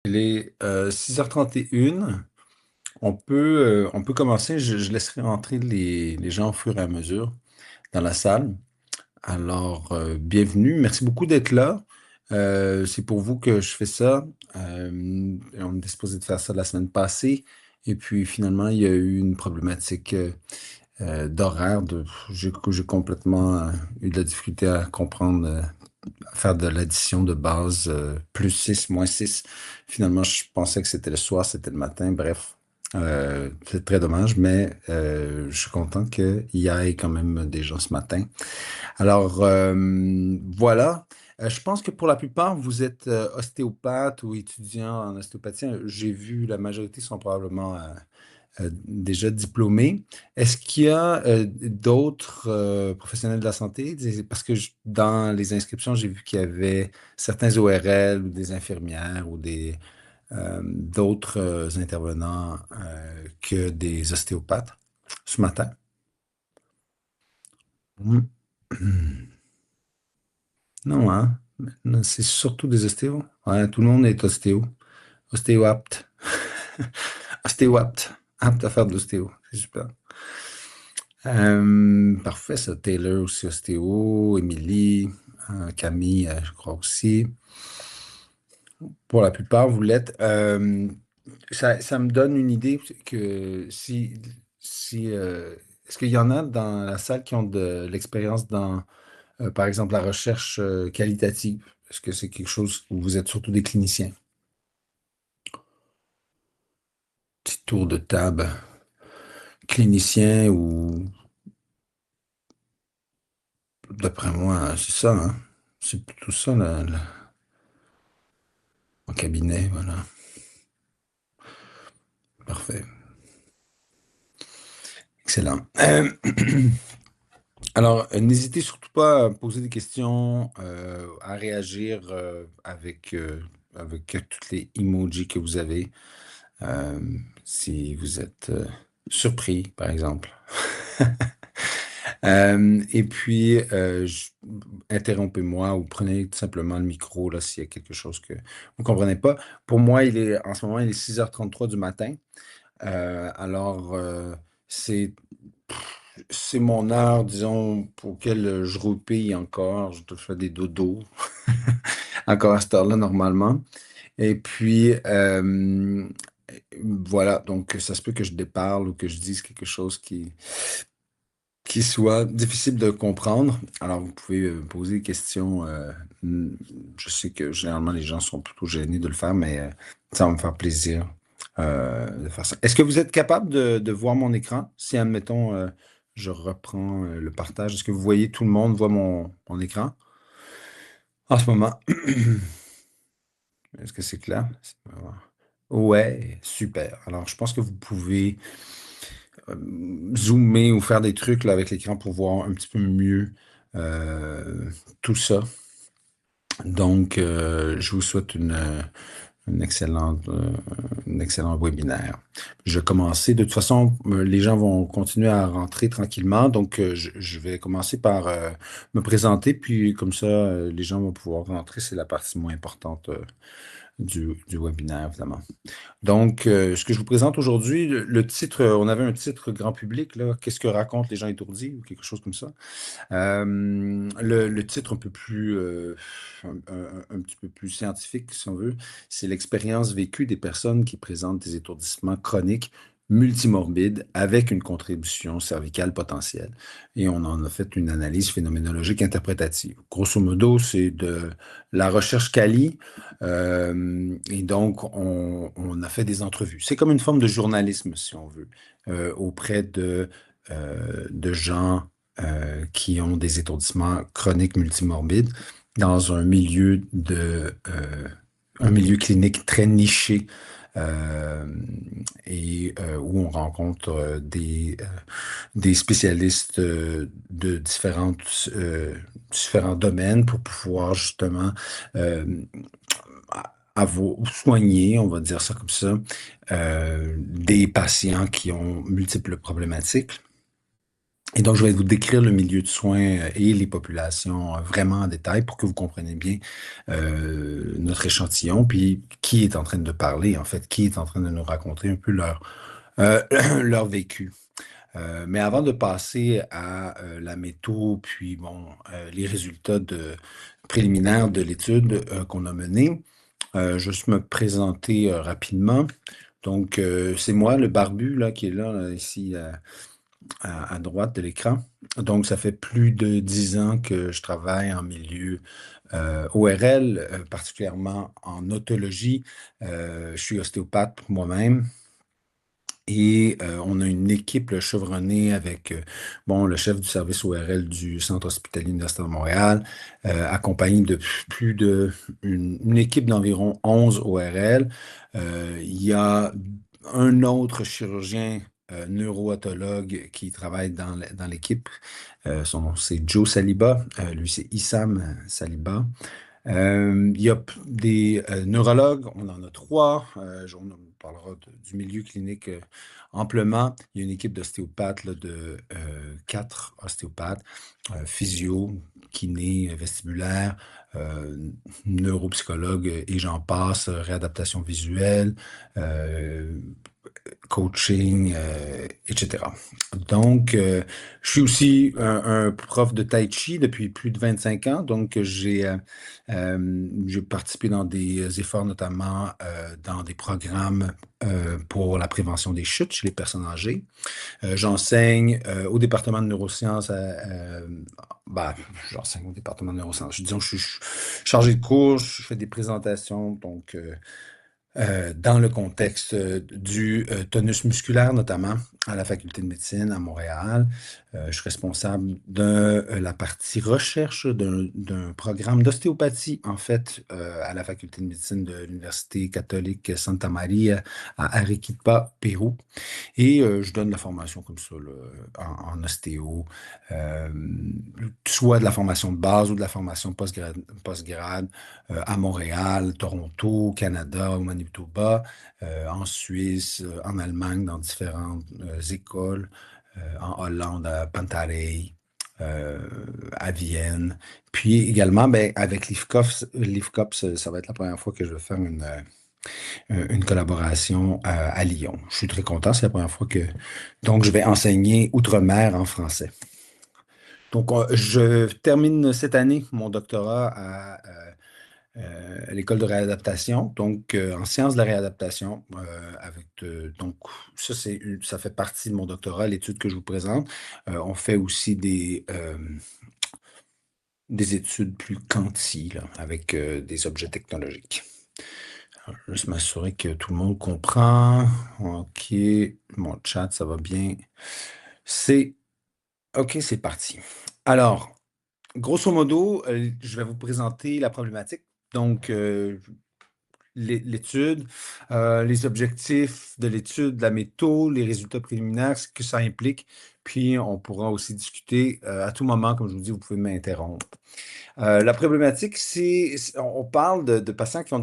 Il est 6h31. On peut commencer. Je laisserai entrer les gens au fur et à mesure dans la salle. Alors, bienvenue. Merci beaucoup d'être là. C'est pour vous que je fais ça. On était supposé de faire ça la semaine passée. Et puis, finalement, il y a eu une problématique d'horaire. J'ai complètement eu de la difficulté à comprendre, à faire de l'addition de base, plus 6 moins 6. Finalement, je pensais que c'était le soir, c'était le matin. Bref, c'est très dommage, mais je suis content qu'il y ait quand même des gens ce matin. Alors, voilà. Je pense que pour la plupart, vous êtes ostéopathe ou étudiant en ostéopathie. J'ai vu la majorité sont probablement déjà diplômés. Est-ce qu'il y a d'autres professionnels de la santé? Parce que dans les inscriptions, j'ai vu qu'il y avait certains ORL ou des infirmières ou des d'autres intervenants que des ostéopathes ce matin. Hmm. Non, hein? Non, c'est surtout des ostéos. Ouais, tout le monde est ostéo. Ostéo-apte. Ostéo-apte. Apte à faire de l'ostéo. C'est super. Parfait, ça. Taylor aussi, ostéo. Émilie. Camille, je crois aussi. Pour la plupart, vous l'êtes. Ça me donne une idée que si est-ce qu'il y en a dans la salle qui ont de l'expérience dans, par exemple, la recherche qualitative? Est-ce que c'est quelque chose où vous êtes surtout des cliniciens? Petit tour de table. Clinicien ou, d'après moi, c'est ça, hein? C'est plutôt ça, en cabinet, voilà. Parfait. Excellent. Alors, n'hésitez surtout pas à poser des questions, à réagir avec toutes les emojis que vous avez. Euh, si vous êtes surpris, par exemple. Et puis, interrompez-moi ou prenez tout simplement le micro là, s'il y a quelque chose que vous ne comprenez pas. Pour moi, en ce moment, il est 6h33 du matin. Alors, c'est mon heure, disons, pour laquelle je roupille encore. Je dois faire des dodos encore à cette heure-là, normalement. Et puis, voilà, donc ça se peut que je déparle ou que je dise quelque chose qui soit difficile de comprendre. Alors, vous pouvez poser des questions. Je sais que généralement, les gens sont plutôt gênés de le faire, mais ça va me faire plaisir de faire ça. Est-ce que vous êtes capable de voir mon écran? Si, admettons, je reprends le partage, est-ce que vous voyez tout le monde voit mon écran en ce moment? Est-ce que c'est clair? Ouais, super. Alors, je pense que vous pouvez zoomer ou faire des trucs là, avec l'écran pour voir un petit peu mieux tout ça. Donc, je vous souhaite une un excellent webinaire. Je vais commencer. De toute façon, les gens vont continuer à rentrer tranquillement. Donc, je vais commencer par me présenter. Puis, comme ça, les gens vont pouvoir rentrer. C'est la partie moins importante du webinaire, évidemment. Donc, ce que je vous présente aujourd'hui, le titre, on avait un titre grand public, là, Qu'est-ce que racontent les gens étourdis ou quelque chose comme ça. Le titre un peu plus, un petit peu plus scientifique, si on veut, c'est l'expérience vécue des personnes qui présentent des étourdissements chroniques multimorbides avec une contribution cervicale potentielle. Et on en a fait une analyse phénoménologique interprétative. Grosso modo, c'est de la recherche quali, et donc on a fait des entrevues. C'est comme une forme de journalisme, si on veut, auprès de gens qui ont des étourdissements chroniques multimorbides dans un milieu clinique très niché et où on rencontre des spécialistes de différents domaines pour pouvoir justement euh, soigner, on va dire ça comme ça, des patients qui ont multiples problématiques. Et donc, je vais vous décrire le milieu de soins et les populations vraiment en détail pour que vous compreniez bien notre échantillon, puis qui est en train de parler, en fait, qui est en train de nous raconter un peu euh, leur vécu. Mais avant de passer à la métaux, puis bon, les résultats préliminaires de l'étude qu'on a menée, juste me présenter rapidement. Donc, c'est moi, le barbu, là, qui est là, ici, à droite de l'écran. Donc, ça fait plus de 10 ans que je travaille en milieu ORL, particulièrement en otologie. Je suis ostéopathe moi-même. Et on a une équipe là, chevronnée avec bon, le chef du service ORL du Centre hospitalier universitaire de Montréal, accompagné de plus de une équipe d'environ 11 ORL. Il y a un autre chirurgien neuroautologue qui travaille dans l'équipe. C'est Joe Saliba. Lui, c'est Issam Saliba. Il y a des neurologues, on en a trois. On parlera du milieu clinique amplement. Il y a une équipe d'ostéopathes là, de quatre ostéopathes, physio, kiné, vestibulaire, euh, neuropsychologue et j'en passe, réadaptation visuelle, euh, coaching, etc. Donc, je suis aussi un prof de Tai Chi depuis plus de 25 ans. Donc, j'ai participé dans des efforts, notamment dans des programmes pour la prévention des chutes chez les personnes âgées. J'enseigne au département de neurosciences. Ben, j'enseigne au département de neurosciences. Disons que je suis chargé de cours, je fais des présentations. Donc, dans le contexte du tonus musculaire, notamment à la Faculté de médecine à Montréal. Je suis responsable de la partie recherche d'un programme d'ostéopathie, en fait, à la Faculté de médecine de l'Université catholique Santa Maria à Arequipa, Pérou. Et je donne de la formation comme ça là, en ostéo, euh, soit de la formation de base ou de la formation post-grade, à Montréal, Toronto, Canada, au Manitoba, en Suisse, en Allemagne, dans différentes écoles, en Hollande, à Pantarei, euh, à Vienne. Puis également, ben, avec l'IFCOP, ça va être la première fois que je vais faire une collaboration à Lyon. Je suis très content, c'est la première fois que... Donc, je vais enseigner outre-mer en français. Donc, je termine cette année mon doctorat à l'école de réadaptation, donc en sciences de la réadaptation. Donc, ça fait partie de mon doctorat, l'étude que je vous présente. On fait aussi des études plus quanti, là, avec des objets technologiques. Alors, juste m'assurer que tout le monde comprend. OK, mon chat, ça va bien. C'est OK, c'est parti. Alors, grosso modo, je vais vous présenter la problématique. Donc, l'étude, les objectifs de l'étude, la méthode, les résultats préliminaires, ce que ça implique. Puis, on pourra aussi discuter à tout moment, comme je vous dis, vous pouvez m'interrompre. La problématique, on parle de patients qui ont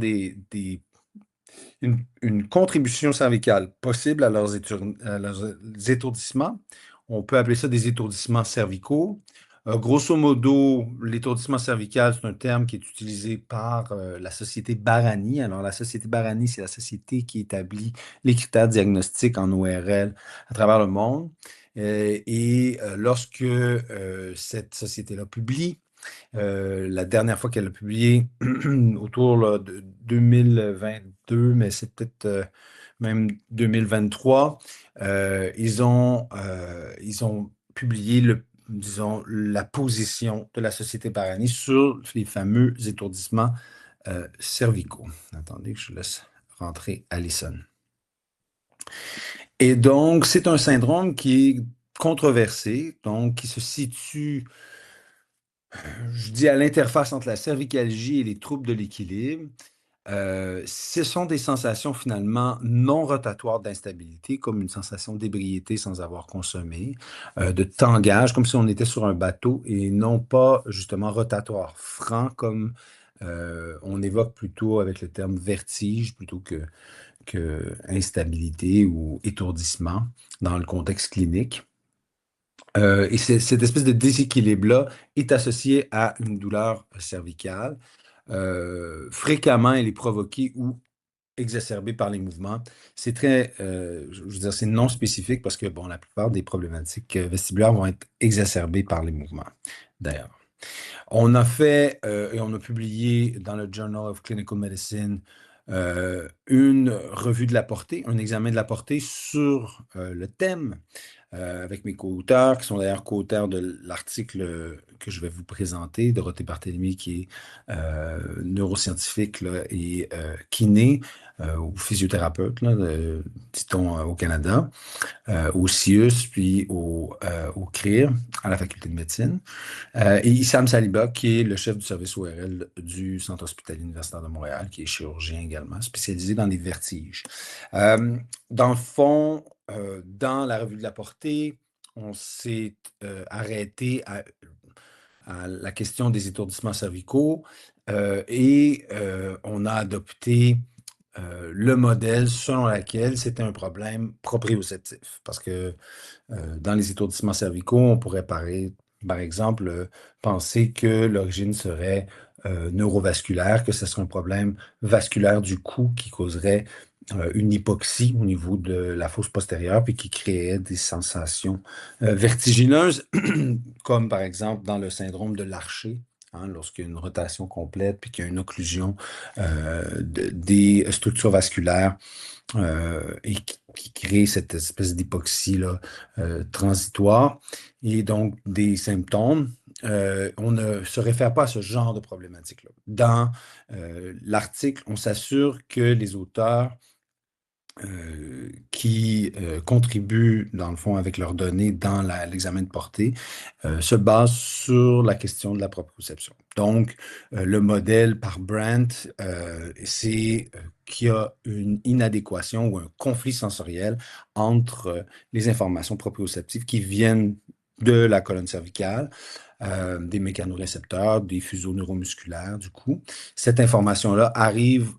une contribution cervicale possible à leurs étourdissements. On peut appeler ça des étourdissements cervicaux. Grosso modo, l'étourdissement cervical, c'est un terme qui est utilisé par la société Barani. Alors, la société Barani, c'est la société qui établit les critères diagnostiques en ORL à travers le monde. Lorsque cette société-là publie la dernière fois qu'elle a publié, autour là, de 2022, mais c'est peut-être même 2023, ils ont publié disons, la position de la Société Barani sur les fameux étourdissements cervicaux. Attendez que je laisse rentrer Alison. Et donc, c'est un syndrome qui est controversé, donc qui se situe, je dis, à l'interface entre la cervicalgie et les troubles de l'équilibre. Ce sont des sensations finalement non rotatoires d'instabilité, comme une sensation d'ébriété sans avoir consommé, de tangage, comme si on était sur un bateau, et non pas justement rotatoire, franc, comme on évoque plutôt avec le terme vertige plutôt que instabilité ou étourdissement dans le contexte clinique. Et cette espèce de déséquilibre-là est associée à une douleur cervicale. Fréquemment, elle est provoquée ou exacerbée par les mouvements. C'est très, je veux dire, c'est non spécifique parce que, bon, la plupart des problématiques vestibulaires vont être exacerbées par les mouvements, d'ailleurs. On a fait et on a publié dans le Journal of Clinical Medicine une revue de la portée, un examen de la portée sur le thème avec mes co-auteurs, qui sont d'ailleurs co-auteurs de l'article que je vais vous présenter, Dorothée Barthélemy, qui est neuroscientifique là, et kiné ou physiothérapeute, là, dit-on au Canada, au CIUS, puis au CRIR, à la faculté de médecine. Et Issam Saliba, qui est le chef du service ORL du Centre hospitalier universitaire de Montréal, qui est chirurgien également, spécialisé dans les vertiges. Euh, Dans le fond, dans la revue de la portée, on s'est arrêté à la question des étourdissements cervicaux et on a adopté le modèle selon lequel c'était un problème proprioceptif. Parce que dans les étourdissements cervicaux, on pourrait par exemple, penser que l'origine serait neurovasculaire, que ce serait un problème vasculaire du cou qui causerait une hypoxie au niveau de la fosse postérieure, puis qui créerait des sensations vertigineuses, comme par exemple dans le syndrome de Larcher. Hein, lorsqu'il y a une rotation complète, puis qu'il y a une occlusion des structures vasculaires et qui crée cette espèce d'hypoxie-là transitoire et donc des symptômes. On ne se réfère pas à ce genre de problématique-là. Dans l'article, on s'assure que les auteurs qui contribuent, dans le fond, avec leurs données dans l'examen de portée, se basent sur la question de la proprioception. Donc, le modèle par Brandt, c'est qu'il y a une inadéquation ou un conflit sensoriel entre les informations proprioceptives qui viennent de la colonne cervicale, des mécanorécepteurs, des fuseaux neuromusculaires, du coup. Cette information-là arrive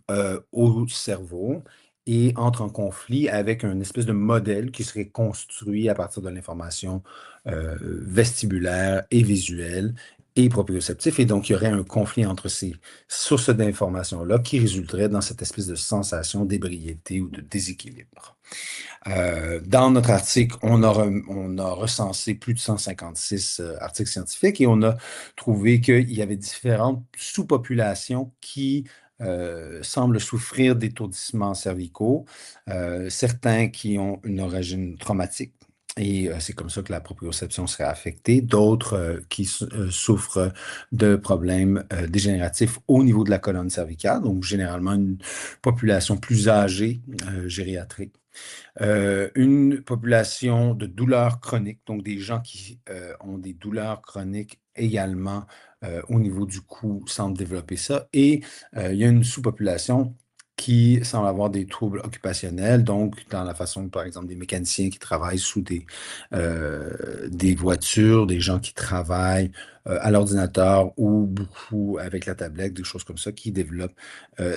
au cerveau et entre en conflit avec un espèce de modèle qui serait construit à partir de l'information vestibulaire et visuelle et proprioceptif. Et donc, il y aurait un conflit entre ces sources d'informations-là qui résulterait dans cette espèce de sensation d'ébriété ou de déséquilibre. Dans notre article, on a recensé plus de 156 articles scientifiques et on a trouvé qu'il y avait différentes sous-populations qui semblent souffrir d'étourdissements cervicaux, certains qui ont une origine traumatique. Et c'est comme ça que la proprioception serait affectée. D'autres qui souffrent de problèmes dégénératifs au niveau de la colonne cervicale, donc généralement une population plus âgée, gériatrique. Une population de douleurs chroniques, donc des gens qui ont des douleurs chroniques également au niveau du cou semblent développer ça. Et il y a une sous-population qui semble avoir des troubles occupationnels, donc dans la façon, par exemple, des mécaniciens qui travaillent sous des voitures, des gens qui travaillent à l'ordinateur ou beaucoup avec la tablette, des choses comme ça, qui développent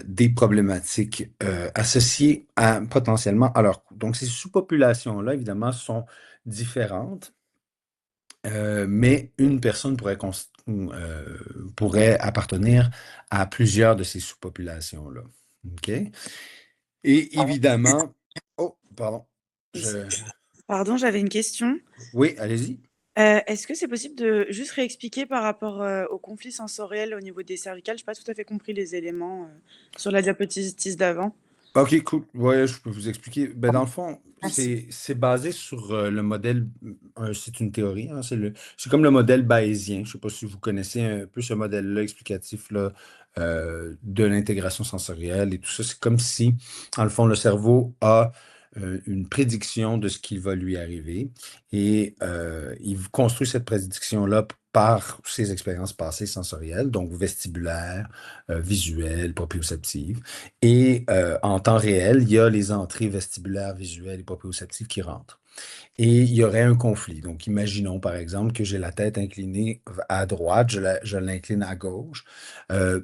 des problématiques associées potentiellement à leur coût. Donc, ces sous-populations-là, évidemment, sont différentes, mais une personne pourrait appartenir à plusieurs de ces sous-populations-là. OK? Et évidemment, oh, pardon, je... Pardon, j'avais une question. Oui, allez-y. Est-ce que c'est possible de juste réexpliquer par rapport, au conflit sensoriel au niveau des cervicales? Je n'ai pas tout à fait compris les éléments, sur la diapositive d'avant. Ok, cool. Ouais, je peux vous expliquer. Ben, dans le fond, Merci. c'est basé sur le modèle, c'est une théorie, hein, c'est comme le modèle bayésien. Je ne sais pas si vous connaissez un peu ce modèle-là explicatif là, de l'intégration sensorielle et tout ça. C'est comme si, dans le fond, le cerveau a une prédiction de ce qui va lui arriver et il construit cette prédiction-là par ses expériences passées sensorielles, donc vestibulaires, visuelles, proprioceptives. Et en temps réel, il y a les entrées vestibulaires, visuelles et proprioceptives qui rentrent. et il y aurait un conflit. Donc, imaginons par exemple que j'ai la tête inclinée à droite, je l'incline à gauche.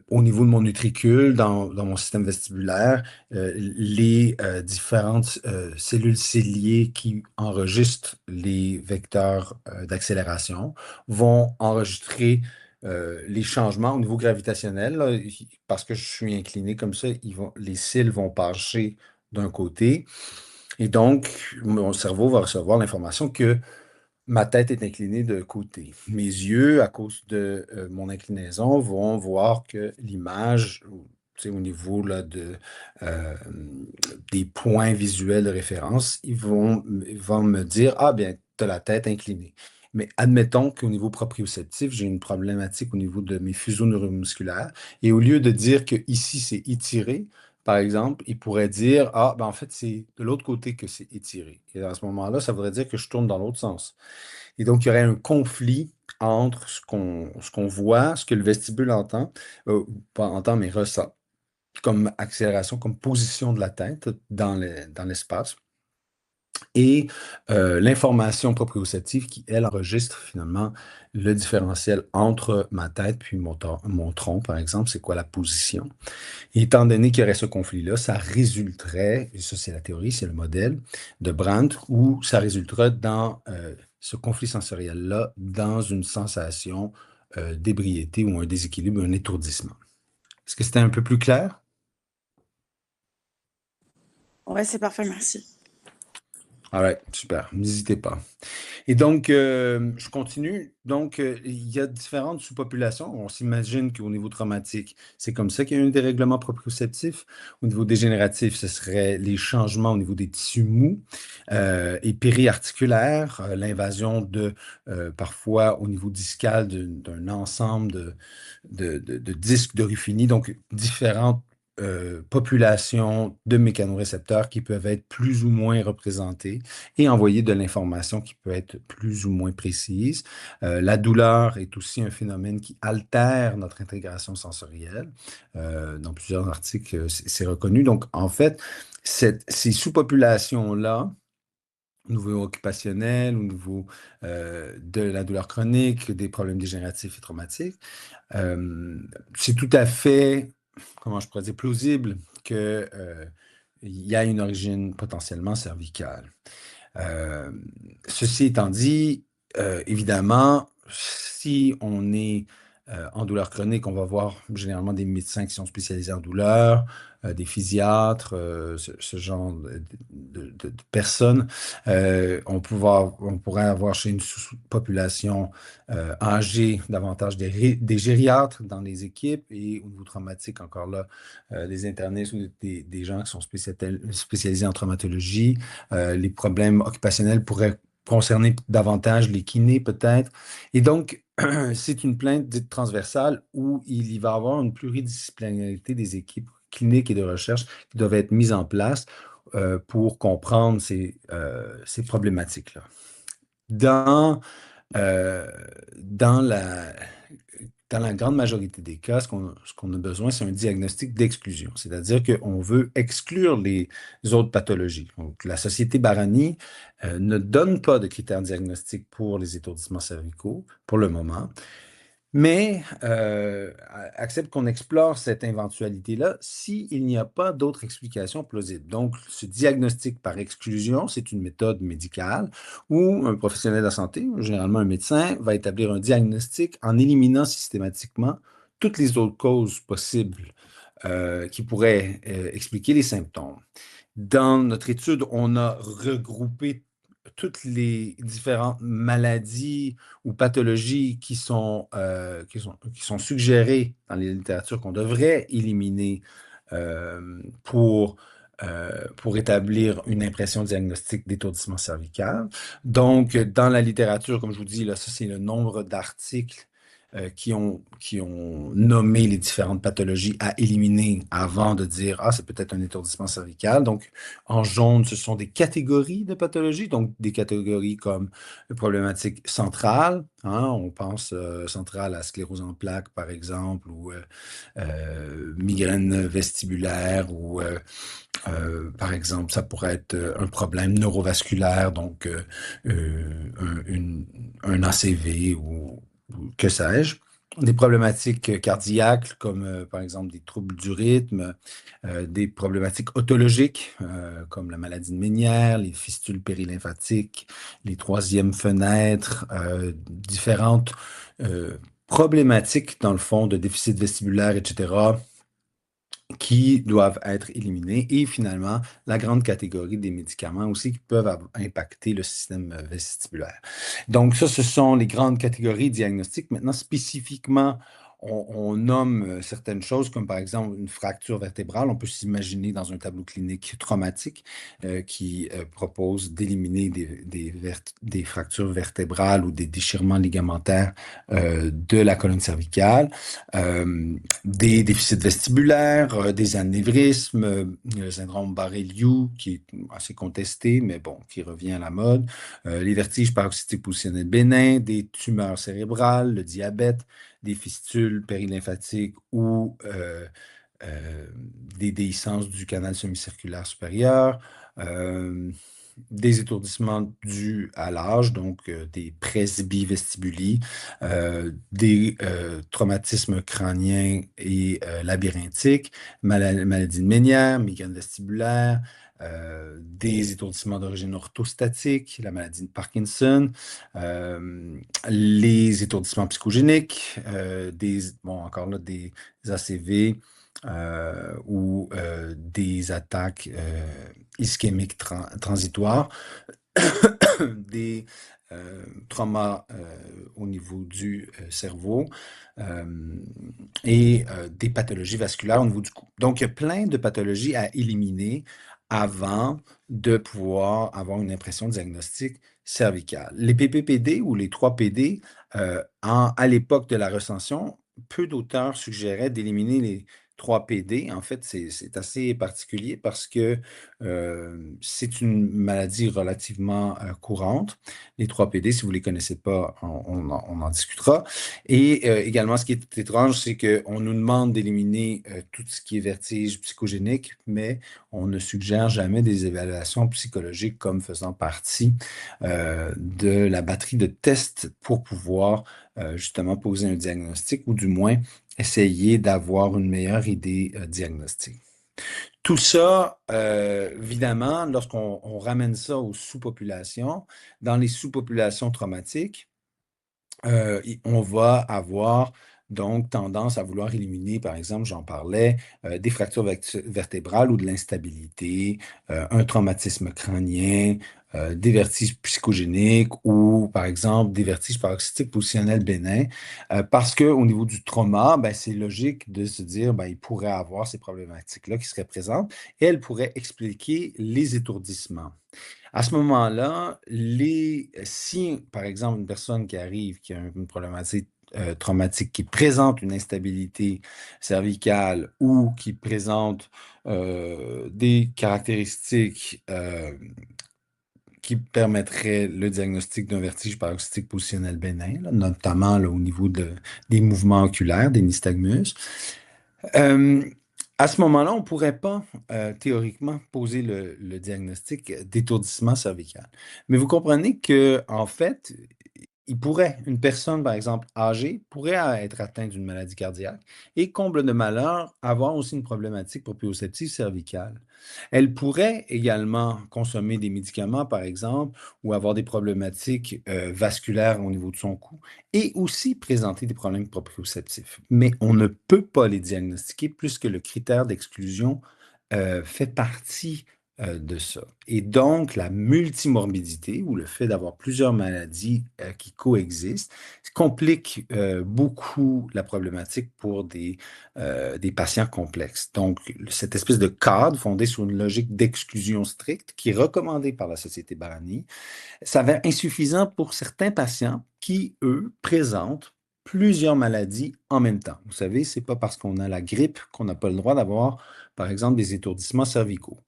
Au niveau de mon utricule, dans mon système vestibulaire, les différentes cellules ciliées qui enregistrent les vecteurs d'accélération vont enregistrer les changements au niveau gravitationnel. Là, parce que je suis incliné comme ça, les cils vont pencher d'un côté. Et donc, mon cerveau va recevoir l'information que ma tête est inclinée de côté. Mes yeux, à cause de mon inclinaison, vont voir que l'image, tu sais, au niveau là, euh, des points visuels de référence, ils vont me dire, ah bien, tu as la tête inclinée. Mais admettons qu'au niveau proprioceptif, j'ai une problématique au niveau de mes fuseaux neuromusculaires. Et au lieu de dire que ici c'est étiré, par exemple, il pourrait dire, ah, ben en fait, c'est de l'autre côté que c'est étiré. Et à ce moment-là, ça voudrait dire que je tourne dans l'autre sens. Et donc, il y aurait un conflit entre ce qu'on voit, ce que le vestibule entend, pas entend, mais ressent, comme accélération, comme position de la tête dans l'espace, et l'information proprioceptive qui, elle, enregistre finalement le différentiel entre ma tête puis mon tronc, par exemple, c'est quoi la position. Et étant donné qu'il y aurait ce conflit-là, ça résulterait, et ça c'est la théorie, c'est le modèle de Brandt, où ça résulterait dans ce conflit sensoriel-là, dans une sensation d'ébriété ou un déséquilibre, un étourdissement. Est-ce que c'était un peu plus clair? Ouais, c'est parfait, merci. All right, super. N'hésitez pas. Et donc, je continue. Donc, il y a différentes sous-populations. On s'imagine qu'au niveau traumatique, c'est comme ça qu'il y a un dérèglement proprioceptif. Au niveau dégénératif, ce serait les changements au niveau des tissus mous et périarticulaires, l'invasion parfois au niveau discal d'un ensemble de disques de Ruffini. Donc, différentes populations de mécanorécepteurs qui peuvent être plus ou moins représentés et envoyer de l'information qui peut être plus ou moins précise. La douleur est aussi un phénomène qui altère notre intégration sensorielle. Dans plusieurs articles, c'est reconnu. Donc, en fait, ces sous-populations-là, au niveau occupationnel, au niveau de la douleur chronique, des problèmes dégénératifs et traumatiques, c'est tout à fait, comment je pourrais dire, plausible que, il y a une origine potentiellement cervicale. Euh, Ceci étant dit, évidemment, si on est en douleur chronique, on va voir généralement des médecins qui sont spécialisés en douleur, des physiatres, ce genre de personnes. On pourrait avoir chez une population âgée davantage des gériatres dans les équipes et au niveau traumatique, encore là, des internistes ou des gens qui sont spécialisés en traumatologie. Les problèmes occupationnels pourraient concerner davantage les kinés peut-être. Et donc, c'est une plainte dite transversale où il y va y avoir une pluridisciplinarité des équipes cliniques et de recherche qui doivent être mises en place pour comprendre ces problématiques-là. Dans, euh, dans la, dans la grande majorité des cas, ce qu'on a besoin, c'est un diagnostic d'exclusion. C'est-à-dire qu'on veut exclure les autres pathologies. Donc, la Société Barani ne donne pas de critères diagnostiques pour les étourdissements cervicaux pour le moment, mais accepte qu'on explore cette éventualité-là s'il n'y a pas d'autres explications plausibles. Donc, ce diagnostic par exclusion, c'est une méthode médicale où un professionnel de la santé, généralement un médecin, va établir un diagnostic en éliminant systématiquement toutes les autres causes possibles qui pourraient expliquer les symptômes. Dans notre étude, on a regroupé toutes les différentes maladies ou pathologies qui sont suggérées dans les littératures qu'on devrait éliminer pour établir une impression diagnostique d'étourdissement cervical. Donc, dans la littérature, comme je vous dis, là, ça, c'est le nombre d'articles qui ont nommé les différentes pathologies à éliminer avant de dire, ah, c'est peut-être un étourdissement cervical. Donc, en jaune, ce sont des catégories de pathologies, donc des catégories comme problématique centrale, hein, on pense centrale à sclérose en plaques, par exemple, ou migraine vestibulaire, ou Par exemple, ça pourrait être un problème neurovasculaire, donc un ACV ou que sais-je. Des problématiques cardiaques, comme par exemple des troubles du rythme, des problématiques otologiques, comme la maladie de Ménière, les fistules périlymphatiques, les troisièmes fenêtres, différentes problématiques, dans le fond, de déficit vestibulaire, etc., qui doivent être éliminés et finalement la grande catégorie des médicaments aussi qui peuvent impacter le système vestibulaire. Donc ça, ce sont les grandes catégories diagnostiques. Maintenant, spécifiquement, on nomme certaines choses comme par exemple une fracture vertébrale. On peut s'imaginer dans un tableau clinique traumatique qui propose d'éliminer des fractures vertébrales ou des déchirements ligamentaires de la colonne cervicale. Des déficits vestibulaires, des anévrismes, le syndrome Barré-Liou qui est assez contesté, mais bon, qui revient à la mode, les vertiges paroxystiques positionnels bénins, des tumeurs cérébrales, le diabète, des fistules périlymphatiques ou euh, des déhiscences du canal semi-circulaire supérieur, euh, des étourdissements dus à l'âge, donc des presbyvestibulis, des traumatismes crâniens et labyrinthiques, maladie de Ménière, migraine vestibulaire, des étourdissements d'origine orthostatique, la maladie de Parkinson, les étourdissements psychogéniques, bon, encore là, des ACV, ou des attaques ischémiques transitoires, des traumas au niveau du cerveau euh, et des pathologies vasculaires au niveau du cou. Donc, il y a plein de pathologies à éliminer avant de pouvoir avoir une impression diagnostique cervicale. Les PPPD ou les 3PD, à l'époque de la recension, peu d'auteurs suggéraient d'éliminer les 3PD. En fait, c'est assez particulier parce que c'est une maladie relativement courante. Les 3PD, si vous ne les connaissez pas, on en discutera. Et également, ce qui est étrange, c'est qu'on nous demande d'éliminer tout ce qui est vertige psychogénique, mais on ne suggère jamais des évaluations psychologiques comme faisant partie de la batterie de tests pour pouvoir justement poser un diagnostic ou du moins essayer d'avoir une meilleure idée diagnostique. Tout ça, évidemment, lorsqu'on ramène ça aux sous-populations, dans les sous-populations traumatiques, on va avoir donc tendance à vouloir éliminer, par exemple, j'en parlais, des fractures vertébrales ou de l'instabilité, un traumatisme crânien, des vertiges psychogéniques ou, par exemple, des vertiges paroxystiques positionnels bénins, parce qu'au niveau du trauma, ben, c'est logique de se dire ben, il pourrait avoir ces problématiques-là qui seraient présentes et elles pourraient expliquer les étourdissements. À ce moment-là, si, par exemple, une personne qui arrive, qui a une problématique traumatique, qui présente une instabilité cervicale ou qui présente des caractéristiques qui permettraient le diagnostic d'un vertige paroxystique positionnel bénin, là, notamment là, au niveau des mouvements oculaires, des nystagmus, euh, à ce moment-là, on ne pourrait pas théoriquement poser le diagnostic d'étourdissement cervical. Mais vous comprenez que, en fait, une personne, par exemple, âgée, pourrait être atteinte d'une maladie cardiaque et, comble de malheur, avoir aussi une problématique proprioceptive cervicale. Elle pourrait également consommer des médicaments, par exemple, ou avoir des problématiques vasculaires au niveau de son cou et aussi présenter des problèmes proprioceptifs. Mais on ne peut pas les diagnostiquer puisque le critère d'exclusion fait partie de ça. Et donc, la multimorbidité ou le fait d'avoir plusieurs maladies qui coexistent complique beaucoup la problématique pour des patients complexes. Donc, cette espèce de cadre fondé sur une logique d'exclusion stricte qui est recommandée par la Société Barani s'avère insuffisant pour certains patients qui, eux, présentent plusieurs maladies en même temps. Vous savez, c'est pas parce qu'on a la grippe qu'on n'a pas le droit d'avoir, par exemple, des étourdissements cervicaux.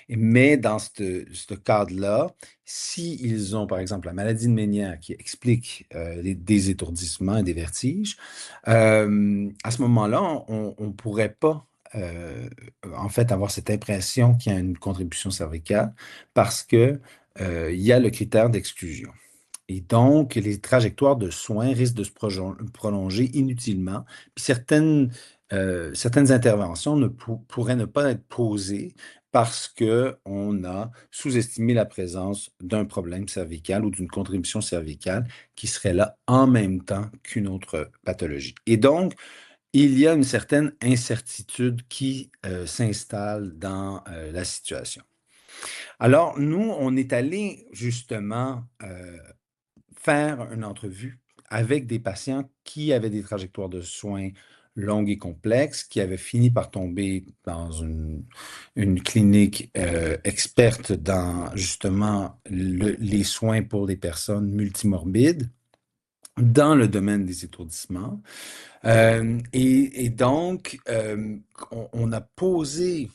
Mais dans ce cadre-là, s'ils ont, par exemple, la maladie de Ménière qui explique des étourdissements et des vertiges, à ce moment-là, on ne pourrait pas en fait avoir cette impression qu'il y a une contribution cervicale parce que il y a le critère d'exclusion. Et donc, les trajectoires de soins risquent de se prolonger inutilement. Puis certaines interventions pourraient ne pas être posées parce qu'on a sous-estimé la présence d'un problème cervical ou d'une contribution cervicale qui serait là en même temps qu'une autre pathologie. Et donc, il y a une certaine incertitude qui s'installe dans la situation. Alors, nous, on est allé justement faire une entrevue avec des patients qui avaient des trajectoires de soins longues et complexes, qui avaient fini par tomber dans une clinique experte dans justement les soins pour les personnes multimorbides dans le domaine des étourdissements. Et donc, on a posé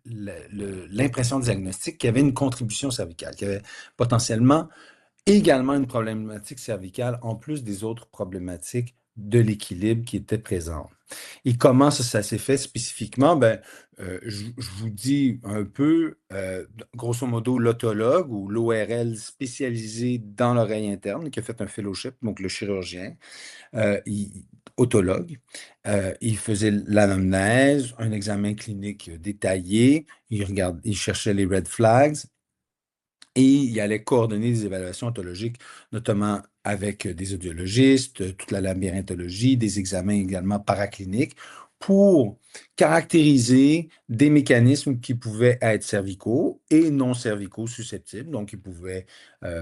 l'impression diagnostique qu'il y avait une contribution cervicale, qu'il y avait potentiellement également une problématique cervicale en plus des autres problématiques de l'équilibre qui étaient présentes. Et comment ça s'est fait spécifiquement? Ben, je vous dis un peu, grosso modo, l'otologue ou l'ORL spécialisé dans l'oreille interne qui a fait un fellowship, donc le chirurgien, otologue. Il faisait l'anamnèse, un examen clinique détaillé, il cherchait les red flags, et il allait coordonner des évaluations ontologiques, notamment avec des audiologistes, toute la labyrinthologie, des examens également paracliniques, pour caractériser des mécanismes qui pouvaient être cervicaux et non cervicaux susceptibles. Donc, ils pouvaient,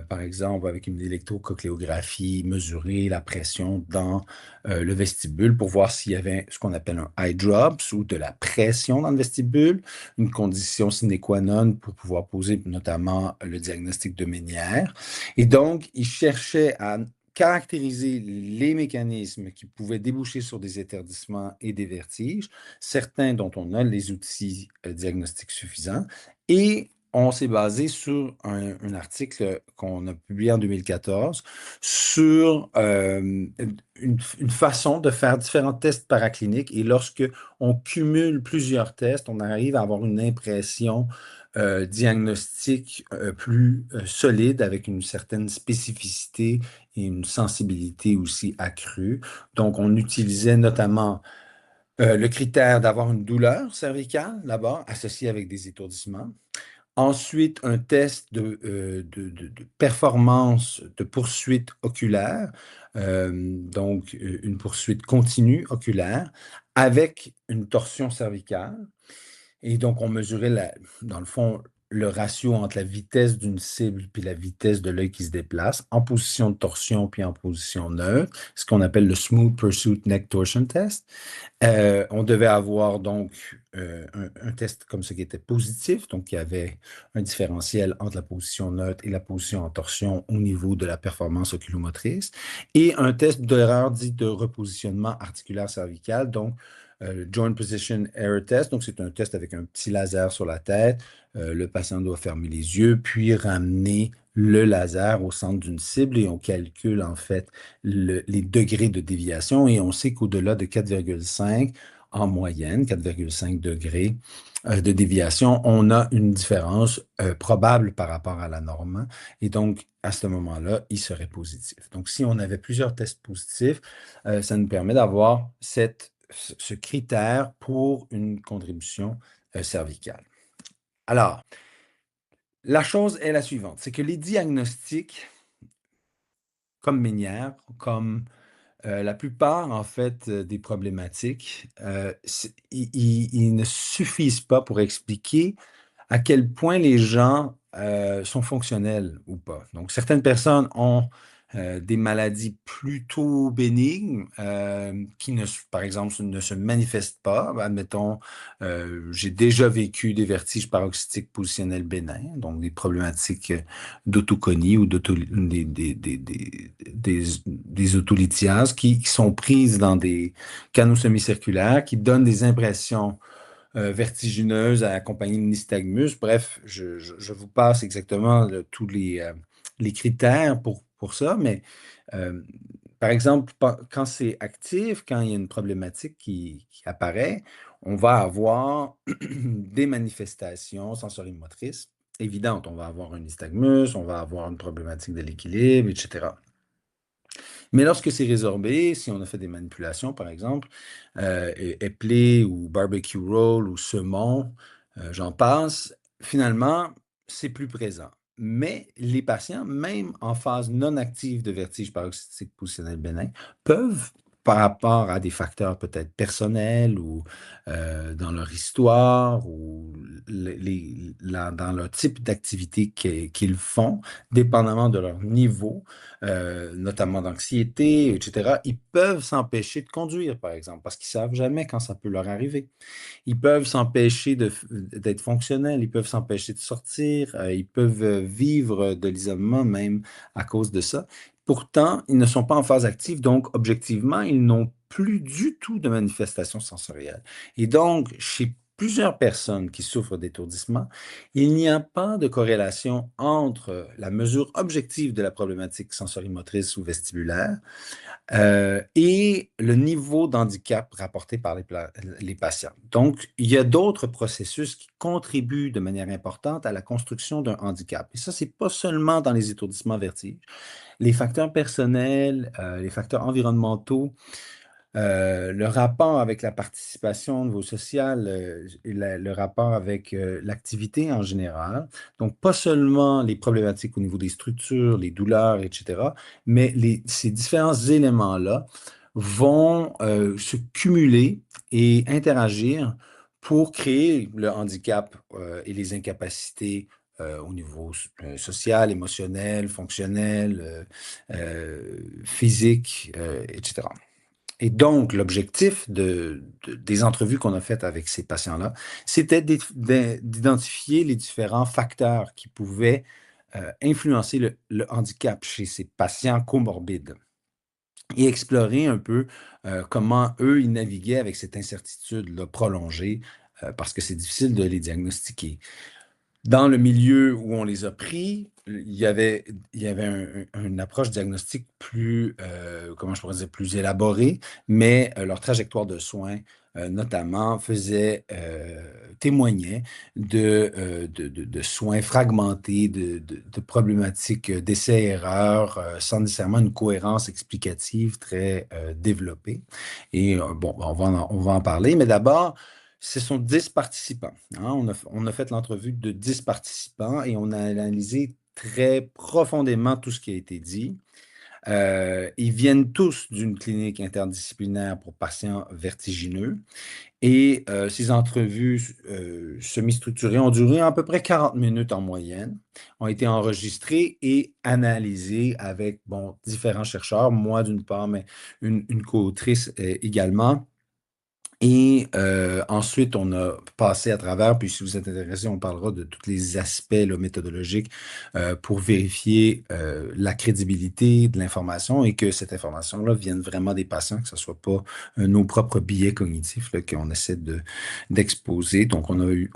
par exemple, avec une électrocochléographie, mesurer la pression dans le vestibule pour voir s'il y avait ce qu'on appelle un eye drops ou de la pression dans le vestibule, une condition sine qua non pour pouvoir poser notamment le diagnostic de Ménière. Et donc, il cherchait à caractériser les mécanismes qui pouvaient déboucher sur des étourdissements et des vertiges, certains dont on a les outils diagnostiques suffisants. Et on s'est basé sur un article qu'on a publié en 2014 sur une façon de faire différents tests paracliniques. Et lorsque on cumule plusieurs tests, on arrive à avoir une impression diagnostique plus solide avec une certaine spécificité et une sensibilité aussi accrue. Donc, on utilisait notamment le critère d'avoir une douleur cervicale, là-bas, associée avec des étourdissements. Ensuite, un test de performance de poursuite oculaire, donc une poursuite continue oculaire avec une torsion cervicale. Et donc, on mesurait, dans le fond, le ratio entre la vitesse d'une cible puis la vitesse de l'œil qui se déplace en position de torsion puis en position neutre, ce qu'on appelle le Smooth Pursuit Neck Torsion Test. On devait avoir donc un test comme ce qui était positif, donc il y avait un différentiel entre la position neutre et la position en torsion au niveau de la performance oculomotrice, et un test d'erreur dit de repositionnement articulaire cervical, donc le Joint Position Error Test. Donc c'est un test avec un petit laser sur la tête. Le patient doit fermer les yeux, puis ramener le laser au centre d'une cible et on calcule en fait les degrés de déviation et on sait qu'au-delà de 4,5 en moyenne, 4,5 degrés de déviation, on a une différence probable par rapport à la norme. Et donc, à ce moment-là, il serait positif. Donc, si on avait plusieurs tests positifs, ça nous permet d'avoir ce critère pour une contribution cervicale. Alors, la chose est la suivante, c'est que les diagnostics, comme Ménière, comme la plupart, en fait, des problématiques, ils ne suffisent pas pour expliquer à quel point les gens sont fonctionnels ou pas. Donc, certaines personnes ont des maladies plutôt bénignes qui, par exemple, ne se manifestent pas. Admettons, j'ai déjà vécu des vertiges paroxystiques positionnels bénins, donc des problématiques d'autoconie ou des autolithiases qui sont prises dans des canaux semi-circulaires, qui donnent des impressions vertigineuse accompagnée de nystagmus. Bref, je vous passe exactement tous les critères pour ça, mais euh, par exemple, quand c'est actif, quand il y a une problématique qui apparaît, on va avoir des manifestations sensorimotrices évidentes. On va avoir un nystagmus, on va avoir une problématique de l'équilibre, etc. Mais lorsque c'est résorbé, si on a fait des manipulations, par exemple, éplé ou barbecue roll ou saumon, j'en passe, finalement, c'est plus présent. Mais les patients, même en phase non active de vertige paroxystique positionnel bénin, peuvent, par rapport à des facteurs peut-être personnels ou dans leur histoire ou dans leur type d'activité qu'ils font, dépendamment de leur niveau, notamment d'anxiété, etc., ils peuvent s'empêcher de conduire, par exemple, parce qu'ils ne savent jamais quand ça peut leur arriver. Ils peuvent s'empêcher d'être fonctionnels, ils peuvent s'empêcher de sortir, ils peuvent vivre de l'isolement même à cause de ça. Pourtant, ils ne sont pas en phase active, donc objectivement, ils n'ont plus du tout de manifestations sensorielles. Et donc, chez plusieurs personnes qui souffrent d'étourdissement, il n'y a pas de corrélation entre la mesure objective de la problématique sensorimotrice ou vestibulaire et le niveau d'handicap rapporté par les patients. Donc, il y a d'autres processus qui contribuent de manière importante à la construction d'un handicap. Et ça, c'est pas seulement dans les étourdissements vertiges. Les facteurs personnels, les facteurs environnementaux, le rapport avec la participation au niveau social, le rapport avec l'activité en général. Donc, pas seulement les problématiques au niveau des structures, les douleurs, etc., mais ces différents éléments-là vont se cumuler et interagir pour créer le handicap et les incapacités au niveau social, émotionnel, fonctionnel, physique, etc. Et donc, l'objectif des entrevues qu'on a faites avec ces patients-là, c'était d'identifier les différents facteurs qui pouvaient influencer le handicap chez ces patients comorbides et explorer un peu comment eux, ils naviguaient avec cette incertitude-là prolongée parce que c'est difficile de les diagnostiquer. Dans le milieu où on les a pris, il y avait une approche diagnostique plus, comment je pourrais dire, plus élaborée, mais leur trajectoire de soins, notamment, témoignait de soins fragmentés, de problématiques d'essais-erreurs, sans nécessairement une cohérence explicative très développée. Et bon, on va en parler, mais d'abord, ce sont 10 participants. Hein. On a fait l'entrevue de 10 participants et on a analysé très profondément tout ce qui a été dit. Ils viennent tous d'une clinique interdisciplinaire pour patients vertigineux et ces entrevues semi-structurées ont duré à peu près 40 minutes en moyenne, ont été enregistrées et analysées avec bon, différents chercheurs, moi d'une part, mais une co-autrice également. Et ensuite, on a passé à travers, puis si vous êtes intéressé, on parlera de tous les aspects là, méthodologiques pour vérifier la crédibilité de l'information et que cette information-là vienne vraiment des patients, que ce ne soit pas nos propres biais cognitifs là, qu'on essaie d'exposer. Donc, on a eu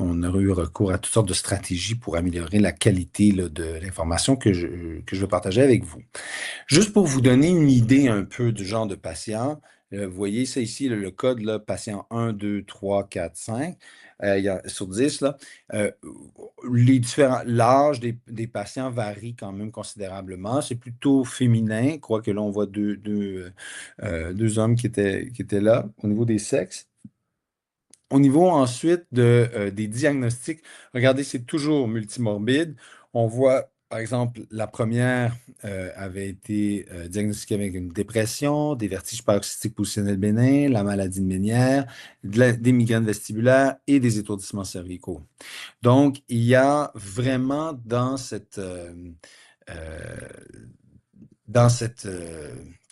recours à toutes sortes de stratégies pour améliorer la qualité là, de l'information que je veux partager avec vous. Juste pour vous donner une idée un peu du genre de patient, vous voyez ça ici, le code, là, patient 1, 2, 3, 4, 5, sur 10, là, euh, l'âge des patients varie quand même considérablement. C'est plutôt féminin, quoique là, on voit deux hommes qui étaient là au niveau des sexes. Au niveau ensuite des diagnostics, regardez, c'est toujours multimorbide. On voit, par exemple, la première avait été diagnostiquée avec une dépression, des vertiges paroxystiques positionnels bénins, la maladie de Ménière, des migraines vestibulaires et des étourdissements cervicaux. Donc, il y a vraiment euh,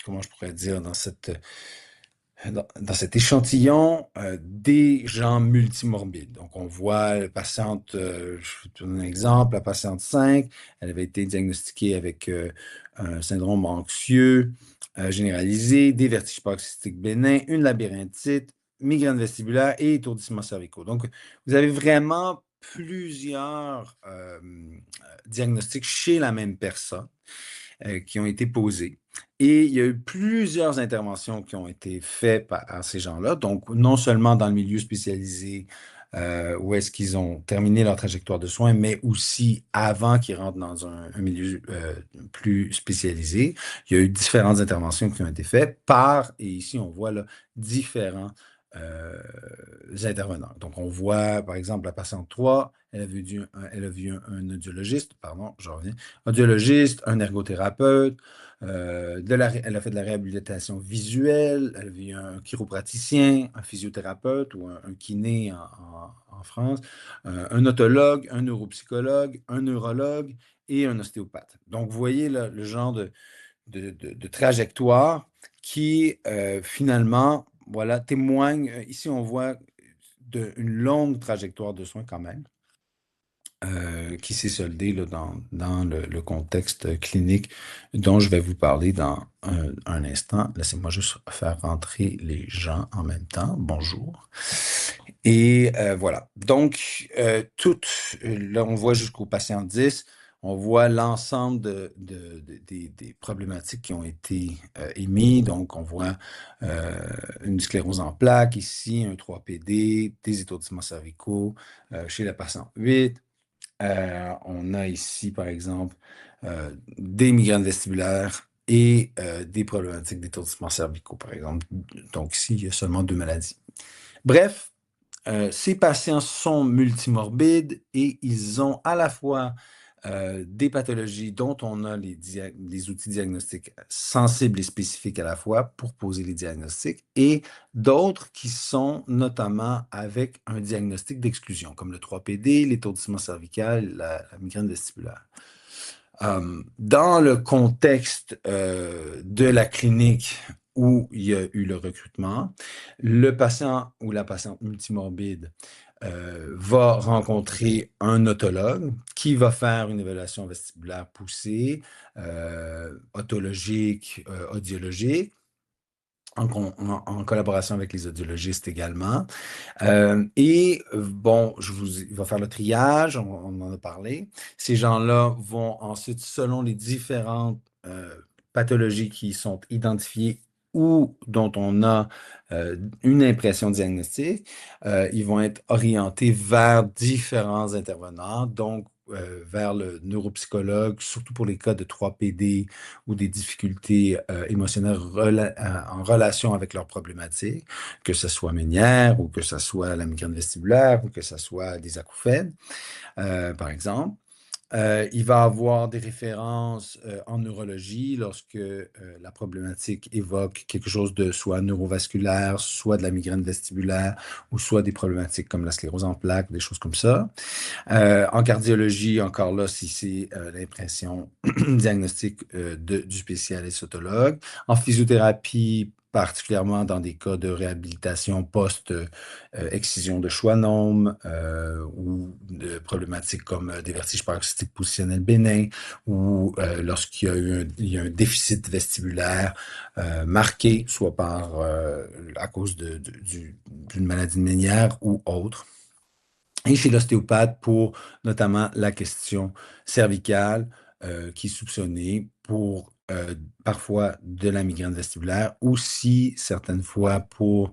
comment je pourrais dire, dans cet échantillon des gens multimorbides. Donc, on voit la patiente, je vais te donner un exemple, la patiente 5, elle avait été diagnostiquée avec un syndrome anxieux généralisé, des vertiges paroxystiques bénins, une labyrinthite, migraine vestibulaire et étourdissement cervicaux. Donc, vous avez vraiment plusieurs diagnostics chez la même personne. qui ont été posées. Et il y a eu plusieurs interventions qui ont été faites par ces gens-là. Donc, non seulement dans le milieu spécialisé, où est-ce qu'ils ont terminé leur trajectoire de soins, mais aussi avant qu'ils rentrent dans un milieu plus spécialisé. Il y a eu différentes interventions qui ont été faites par, et ici on voit là, différents euh, intervenants. Donc, on voit, par exemple, la patiente 3, elle a vu un audiologiste, pardon, je reviens, audiologiste, un ergothérapeute, elle a fait de la réhabilitation visuelle, elle a vu un chiropraticien, un physiothérapeute ou un kiné en France, un otologue, un neuropsychologue, un neurologue et un ostéopathe. Donc, vous voyez là, le genre de trajectoire qui, finalement, voilà, témoigne. Ici, on voit une longue trajectoire de soins quand même, qui s'est soldée là, dans le contexte clinique dont je vais vous parler dans un instant. Laissez-moi juste faire rentrer les gens en même temps. Bonjour. Et voilà. Donc, là, on voit jusqu'au patient 10, on voit l'ensemble des problématiques qui ont été émises. Donc, on voit une sclérose en plaques ici, un 3PD, des étourdissements cervicaux chez la patiente 8. On a ici, par exemple, des migraines vestibulaires et des problématiques d'étourdissements cervicaux, par exemple. Donc, ici, il y a seulement 2 maladies. Bref, ces patients sont multimorbides et ils ont à la fois des pathologies dont on a les outils diagnostiques sensibles et spécifiques à la fois pour poser les diagnostics et d'autres qui sont notamment avec un diagnostic d'exclusion, comme le 3PD, l'étourdissement cervical, la migraine vestibulaire. Dans le contexte de la clinique où il y a eu le recrutement, le patient ou la patiente multimorbide va rencontrer un otologue qui va faire une évaluation vestibulaire poussée, otologique, audiologique, en collaboration avec les audiologistes également. Bon, il va faire le triage, on en a parlé. Ces gens-là vont ensuite, selon les différentes pathologies qui sont identifiées ou dont on a une impression diagnostique, ils vont être orientés vers différents intervenants, donc vers le neuropsychologue, surtout pour les cas de 3PD ou des difficultés émotionnelles en relation avec leurs problématiques, que ce soit ménière ou que ce soit la migraine vestibulaire ou que ce soit des acouphènes, par exemple. Il va avoir des références en neurologie lorsque la problématique évoque quelque chose de soit neurovasculaire, soit de la migraine vestibulaire, ou soit des problématiques comme la sclérose en plaques, des choses comme ça. En cardiologie, encore là, si c'est l'impression diagnostique du spécialiste autologue. En physiothérapie, particulièrement dans des cas de réhabilitation post-excision de schwannome ou de problématiques comme des vertiges paroxystiques positionnels bénins ou lorsqu'il y a il y a un déficit vestibulaire marqué, soit à cause d'une maladie ménière ou autre. Et chez l'ostéopathe pour notamment la question cervicale qui est soupçonnée pour parfois de la migraine vestibulaire, aussi certaines fois pour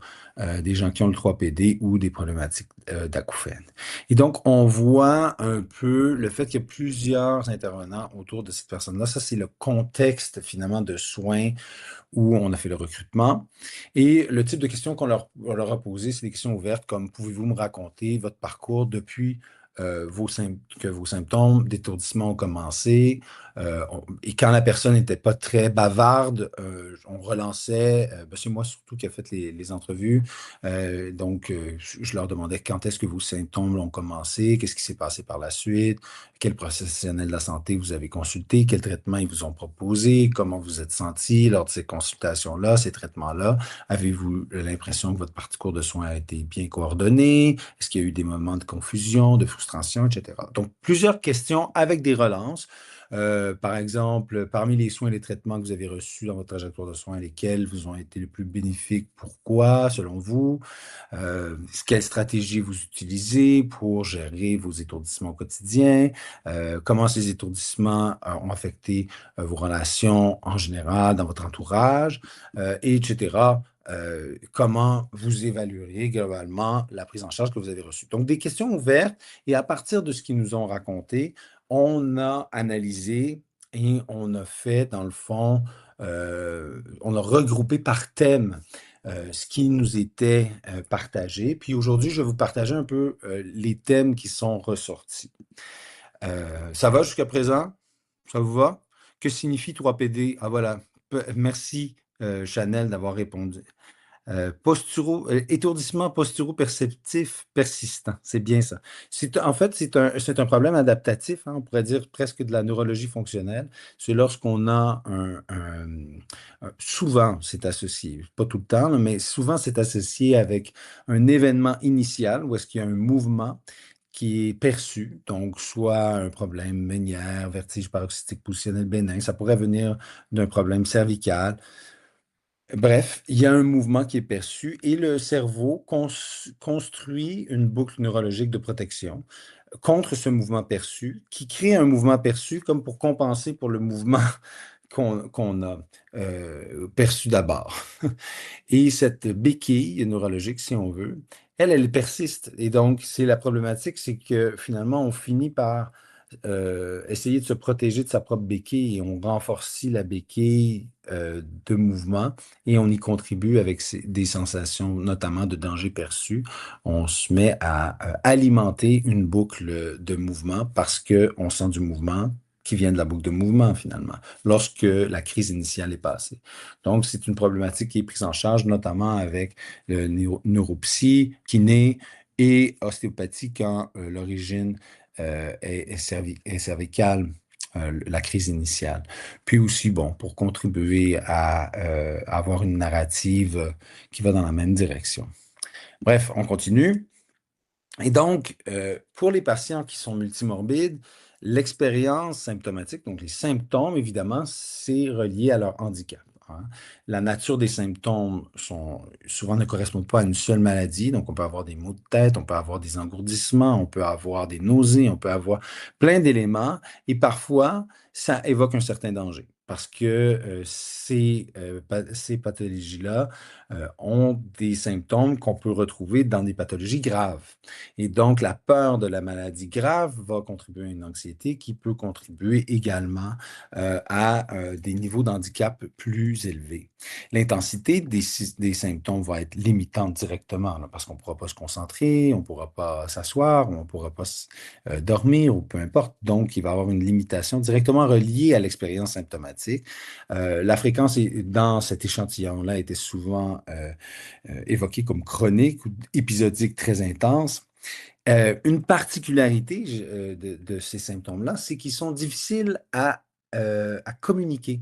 des gens qui ont le 3PD ou des problématiques d'acouphènes. Et donc, on voit un peu le fait qu'il y a plusieurs intervenants autour de cette personne-là. Ça, c'est le contexte finalement de soins où on a fait le recrutement. Et le type de questions on leur a posées, c'est des questions ouvertes comme pouvez-vous me raconter votre parcours depuis que vos symptômes d'étourdissement ont commencé. Et quand la personne n'était pas très bavarde, on relançait. C'est moi surtout qui a fait les entrevues. Donc, je leur demandais quand est-ce que vos symptômes ont commencé, qu'est-ce qui s'est passé par la suite, quel professionnel de la santé vous avez consulté, quel traitement ils vous ont proposé, comment vous êtes senti lors de ces consultations-là, ces traitements-là. Avez-vous l'impression que votre parcours de soins a été bien coordonné? Est-ce qu'il y a eu des moments de confusion, de frustration, etc. Donc, plusieurs questions avec des relances Par exemple, parmi les soins et les traitements que vous avez reçus dans votre trajectoire de soins, lesquels vous ont été les plus bénéfiques? Pourquoi, selon vous? Quelle stratégie vous utilisez pour gérer vos étourdissements quotidiens? Comment ces étourdissements ont affecté vos relations en général dans votre entourage, etc. Comment vous évalueriez globalement la prise en charge que vous avez reçue? Donc, des questions ouvertes et à partir de ce qu'ils nous ont raconté, on a analysé et on a fait, dans le fond, on a regroupé par thème ce qui nous était partagé. Puis aujourd'hui, je vais vous partager un peu les thèmes qui sont ressortis. Ça va jusqu'à présent? Ça vous va? Que signifie 3PD? Ah voilà. Merci, Chanel, d'avoir répondu. Étourdissement posturo-perceptif persistant. C'est bien ça. En fait, c'est un problème adaptatif, hein, on pourrait dire presque de la neurologie fonctionnelle. C'est lorsqu'on a souvent, c'est associé, pas tout le temps, là, mais souvent, c'est associé avec un événement initial où est-ce qu'il y a un mouvement qui est perçu, donc soit un problème ménière, vertige paroxystique positionnel bénin, ça pourrait venir d'un problème cervical. Bref, il y a un mouvement qui est perçu et le cerveau construit une boucle neurologique de protection contre ce mouvement perçu, qui crée un mouvement perçu comme pour compenser pour le mouvement qu'on a perçu d'abord. Et cette béquille neurologique, si on veut, elle persiste. Et donc, c'est la problématique, c'est que finalement, on finit par essayer de se protéger de sa propre béquille et on renforce la béquille de mouvement et on y contribue avec des sensations, notamment de danger perçu. On se met à alimenter une boucle de mouvement parce qu'on sent du mouvement qui vient de la boucle de mouvement finalement, lorsque la crise initiale est passée. Donc, c'est une problématique qui est prise en charge notamment avec le neuropsy, kiné et ostéopathie quand l'origine est cervicale, la crise initiale. Puis aussi, bon, pour contribuer à avoir une narrative qui va dans la même direction. Bref, on continue. Et donc, pour les patients qui sont multimorbides, l'expérience symptomatique, donc les symptômes, évidemment, c'est relié à leur handicap, hein. La nature des symptômes souvent ne correspondent pas à une seule maladie. Donc, on peut avoir des maux de tête, on peut avoir des engourdissements, on peut avoir des nausées, on peut avoir plein d'éléments. Et parfois, ça évoque un certain danger parce que ces pathologies-là ont des symptômes qu'on peut retrouver dans des pathologies graves. Et donc, la peur de la maladie grave va contribuer à une anxiété qui peut contribuer également à des niveaux d'handicap plus élevés. L'intensité des symptômes va être limitante directement, là, parce qu'on ne pourra pas se concentrer, on ne pourra pas s'asseoir, on ne pourra pas dormir ou peu importe. Donc, il va y avoir une limitation directement reliée à l'expérience symptomatique. La fréquence dans cet échantillon-là était souvent évoquée comme chronique ou épisodique très intense. Une particularité de ces symptômes-là, c'est qu'ils sont difficiles à communiquer.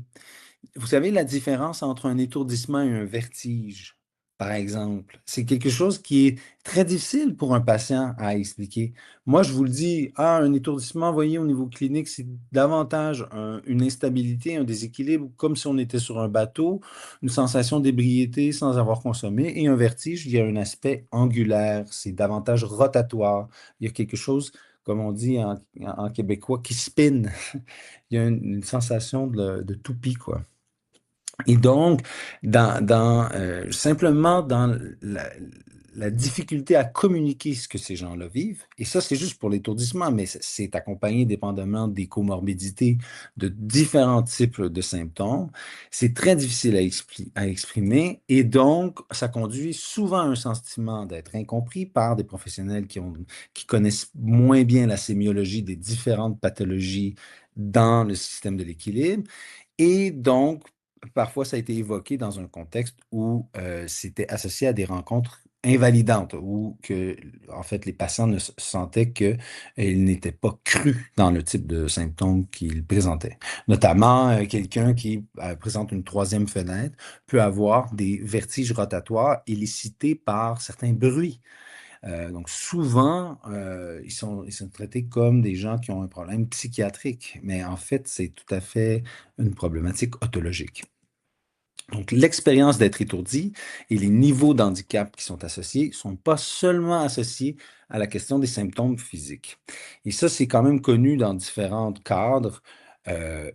Vous savez la différence entre un étourdissement et un vertige, par exemple? C'est quelque chose qui est très difficile pour un patient à expliquer. Moi, je vous le dis, un étourdissement, voyez, au niveau clinique, c'est davantage une instabilité, un déséquilibre, comme si on était sur un bateau, une sensation d'ébriété sans avoir consommé. Et un vertige, il y a un aspect angulaire, c'est davantage rotatoire. Il y a quelque chose, comme on dit en québécois, qui spin. Il y a une sensation de toupie, quoi. Et donc, simplement dans la difficulté à communiquer ce que ces gens-là vivent, et ça, c'est juste pour l'étourdissement, mais c'est accompagné dépendamment des comorbidités de différents types de symptômes. C'est très difficile à exprimer, et donc, ça conduit souvent à un sentiment d'être incompris par des professionnels qui connaissent moins bien la sémiologie des différentes pathologies dans le système de l'équilibre. Et donc, parfois, ça a été évoqué dans un contexte où c'était associé à des rencontres invalidantes, où que, en fait, les patients ne sentaient qu'ils n'étaient pas crus dans le type de symptômes qu'ils présentaient. Notamment, quelqu'un qui présente une troisième fenêtre peut avoir des vertiges rotatoires élicités par certains bruits. Donc souvent, ils sont traités comme des gens qui ont un problème psychiatrique, mais en fait, c'est tout à fait une problématique autologique. Donc, l'expérience d'être étourdi et les niveaux d'handicap qui sont associés ne sont pas seulement associés à la question des symptômes physiques. Et ça, c'est quand même connu dans différents cadres,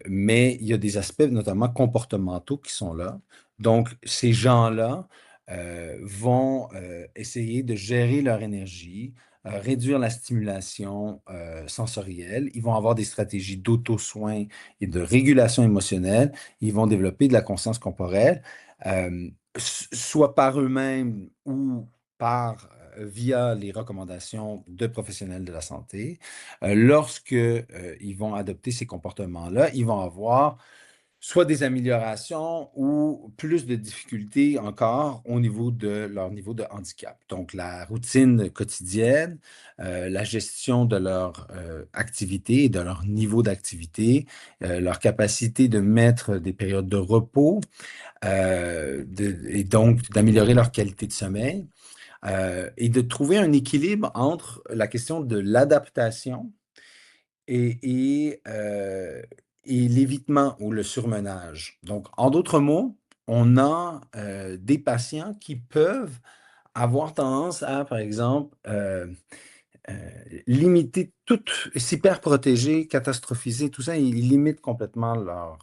mais il y a des aspects notamment comportementaux qui sont là. Donc, ces gens-là vont essayer de gérer leur énergie, réduire la stimulation sensorielle. Ils vont avoir des stratégies d'auto-soin et de régulation émotionnelle. Ils vont développer de la conscience corporelle, soit par eux-mêmes ou via les recommandations de professionnels de la santé. Lorsque ils vont adopter ces comportements-là, ils vont avoir soit des améliorations ou plus de difficultés encore au niveau de leur niveau de handicap. Donc, la routine quotidienne, la gestion de leur activité et de leur niveau d'activité, leur capacité de mettre des périodes de repos et donc d'améliorer leur qualité de sommeil et de trouver un équilibre entre la question de l'adaptation et, et, euh, et l'évitement ou le surmenage. Donc, en d'autres mots, on a des patients qui peuvent avoir tendance à, par exemple, euh, limiter tout, s'hyper protéger, catastrophiser, tout ça, ils limitent complètement leur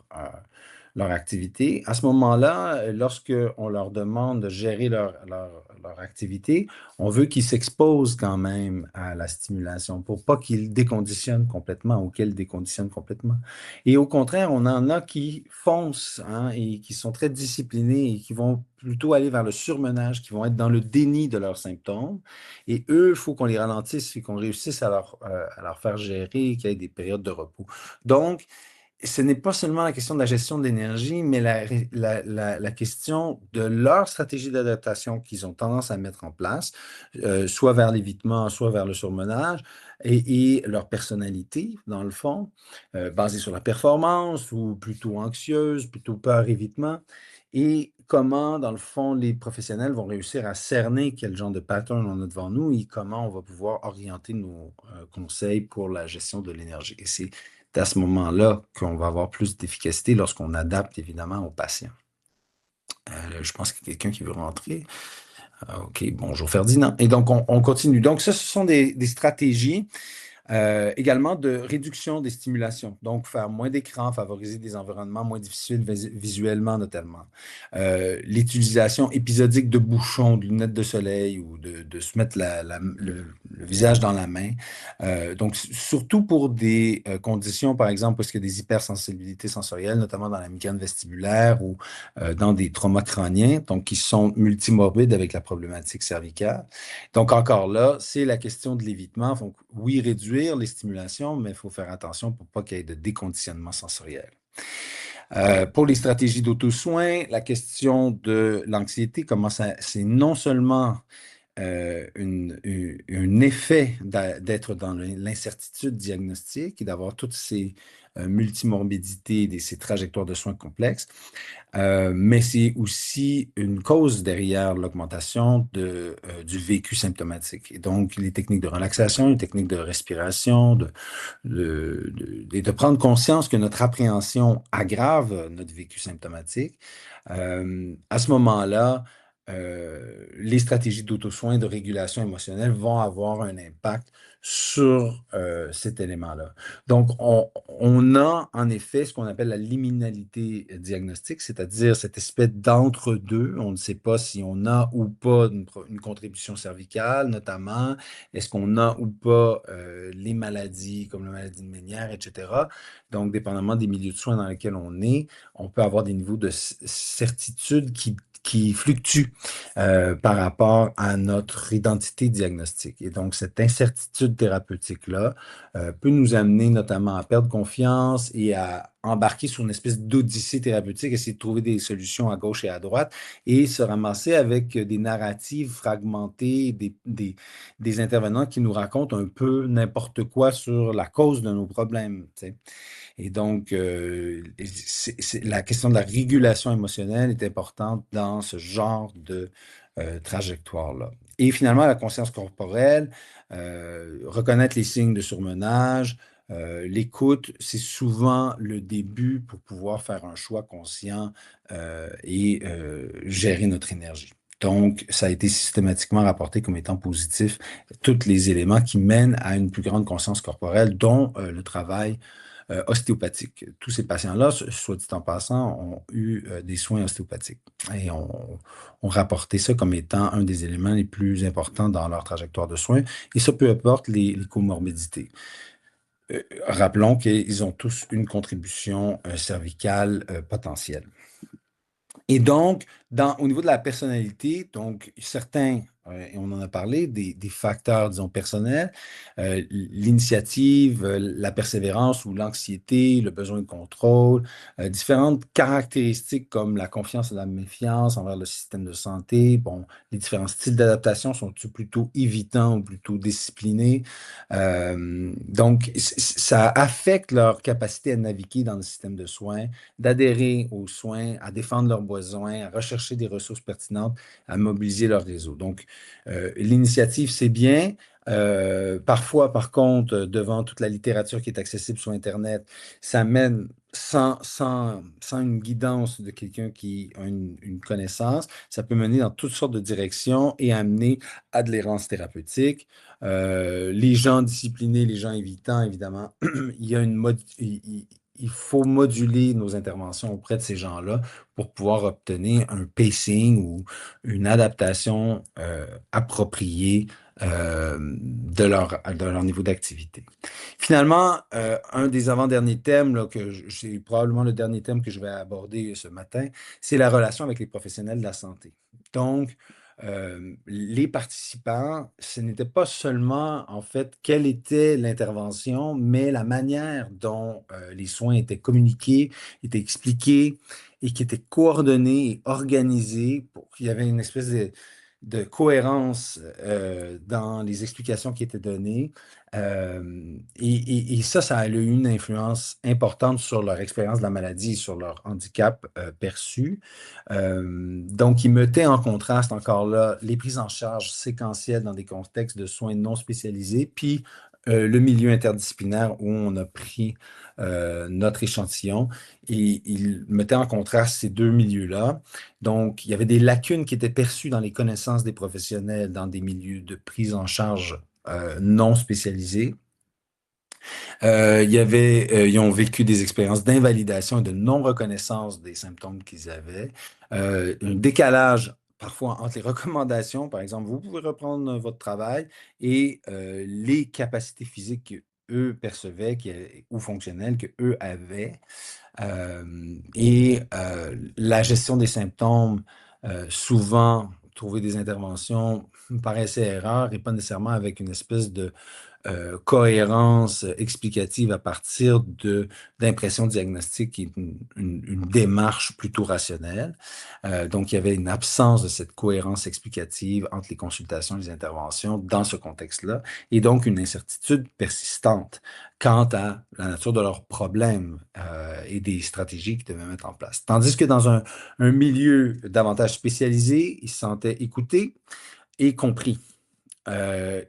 activité. À ce moment-là, lorsque on leur demande de gérer leur activité, on veut qu'ils s'exposent quand même à la stimulation pour pas qu'ils déconditionnent complètement ou qu'elles déconditionnent complètement. Et au contraire, on en a qui foncent hein, et qui sont très disciplinés et qui vont plutôt aller vers le surmenage, qui vont être dans le déni de leurs symptômes. Et eux, il faut qu'on les ralentisse et qu'on réussisse à leur faire gérer, qu'il y ait des périodes de repos. Donc, ce n'est pas seulement la question de la gestion de l'énergie, mais la question de leur stratégie d'adaptation qu'ils ont tendance à mettre en place, soit vers l'évitement, soit vers le surmenage, et leur personnalité, dans le fond, basée sur la performance ou plutôt anxieuse, plutôt peur-évitement, et comment, dans le fond, les professionnels vont réussir à cerner quel genre de pattern on a devant nous et comment on va pouvoir orienter nos conseils pour la gestion de l'énergie. Et c'est à ce moment-là qu'on va avoir plus d'efficacité lorsqu'on adapte évidemment aux patients. Je pense qu'il y a quelqu'un qui veut rentrer. OK, bonjour Ferdinand. Et donc, on continue. Donc, ça, ce sont des stratégies également de réduction des stimulations, donc faire moins d'écran, favoriser des environnements moins difficiles visuellement notamment. L'utilisation épisodique de bouchons, de lunettes de soleil ou de se mettre le visage dans la main. Donc, surtout pour des conditions, par exemple, parce qu'il y a des hypersensibilités sensorielles, notamment dans la migraine vestibulaire ou dans des traumas crâniens, donc qui sont multimorbides avec la problématique cervicale. Donc, encore là, c'est la question de l'évitement. Donc, oui, réduire les stimulations, mais il faut faire attention pour pas qu'il y ait de déconditionnement sensoriel. Pour les stratégies d'auto-soin, la question de l'anxiété, comment ça, c'est non seulement un effet d'être dans l'incertitude diagnostique et d'avoir toutes ces multimorbidités et ces trajectoires de soins complexes, mais c'est aussi une cause derrière l'augmentation du vécu symptomatique. Et donc, les techniques de relaxation, les techniques de respiration, et de prendre conscience que notre appréhension aggrave notre vécu symptomatique. À ce moment-là, les stratégies d'auto-soin, de régulation émotionnelle vont avoir un impact sur cet élément-là. Donc, on a en effet ce qu'on appelle la liminalité diagnostique, c'est-à-dire cette espèce d'entre-deux. On ne sait pas si on a ou pas une contribution cervicale, notamment. Est-ce qu'on a ou pas les maladies comme la maladie de Ménière, etc. Donc, dépendamment des milieux de soins dans lesquels on est, on peut avoir des niveaux de certitude qui fluctuent par rapport à notre identité diagnostique. Et donc, cette incertitude thérapeutique-là peut nous amener notamment à perdre confiance et à embarquer sur une espèce d'odyssée thérapeutique, essayer de trouver des solutions à gauche et à droite et se ramasser avec des narratives fragmentées, des intervenants qui nous racontent un peu n'importe quoi sur la cause de nos problèmes. Tu sais. Et donc, la question de la régulation émotionnelle est importante dans ce genre de trajectoire-là. Et finalement, la conscience corporelle, reconnaître les signes de surmenage, l'écoute, c'est souvent le début pour pouvoir faire un choix conscient et gérer notre énergie. Donc, ça a été systématiquement rapporté comme étant positif, tous les éléments qui mènent à une plus grande conscience corporelle, dont le travail ostéopathique. Tous ces patients-là, soit dit en passant, ont eu des soins ostéopathiques et ont rapporté ça comme étant un des éléments les plus importants dans leur trajectoire de soins, et ça peu importe les comorbidités. Rappelons qu'ils ont tous une contribution cervicale potentielle. Et donc, au niveau de la personnalité, donc certains, et on en a parlé, des facteurs, disons, personnels, l'initiative, la persévérance ou l'anxiété, le besoin de contrôle, différentes caractéristiques comme la confiance et la méfiance envers le système de santé. Bon, les différents styles d'adaptation sont-ils plutôt évitants ou plutôt disciplinés? Donc, ça affecte leur capacité à naviguer dans le système de soins, d'adhérer aux soins, à défendre leurs besoins, à rechercher des ressources pertinentes, à mobiliser leur réseau. Donc, l'initiative, c'est bien. Parfois, par contre, devant toute la littérature qui est accessible sur Internet, ça mène sans une guidance de quelqu'un qui a une connaissance, ça peut mener dans toutes sortes de directions et amener à de l'errance thérapeutique. Les gens disciplinés, les gens évitants, évidemment, il y a une mode, il faut moduler nos interventions auprès de ces gens-là pour pouvoir obtenir un pacing ou une adaptation appropriée de leur niveau d'activité. Finalement, un des avant-derniers thèmes, là, c'est probablement le dernier thème que je vais aborder ce matin, c'est la relation avec les professionnels de la santé. Donc, les participants, ce n'était pas seulement, en fait, quelle était l'intervention, mais la manière dont les soins étaient communiqués, étaient expliqués et qui étaient coordonnés et organisés pour qu'il y avait une espèce de cohérence dans les explications qui étaient données. Et ça, ça a eu une influence importante sur leur expérience de la maladie et sur leur handicap perçu. Donc, il mettait en contraste encore là les prises en charge séquentielles dans des contextes de soins non spécialisés, puis le milieu interdisciplinaire où on a pris notre échantillon et il mettait en contraste ces deux milieux-là. Donc, il y avait des lacunes qui étaient perçues dans les connaissances des professionnels dans des milieux de prise en charge non spécialisés. Ils ont vécu des expériences d'invalidation et de non-reconnaissance des symptômes qu'ils avaient. Un décalage parfois entre les recommandations, par exemple, vous pouvez reprendre votre travail et les capacités physiques qu'eux percevaient ou fonctionnelles qu'eux avaient. La gestion des symptômes, souvent, trouver des interventions paraissait erreur et pas nécessairement avec une espèce de cohérence explicative à partir d'impressions diagnostiques et une démarche plutôt rationnelle. Donc, il y avait une absence de cette cohérence explicative entre les consultations et les interventions dans ce contexte-là, et donc une incertitude persistante quant à la nature de leurs problèmes et des stratégies qu'ils devaient mettre en place. Tandis que dans un milieu davantage spécialisé, ils se sentaient écoutés et compris.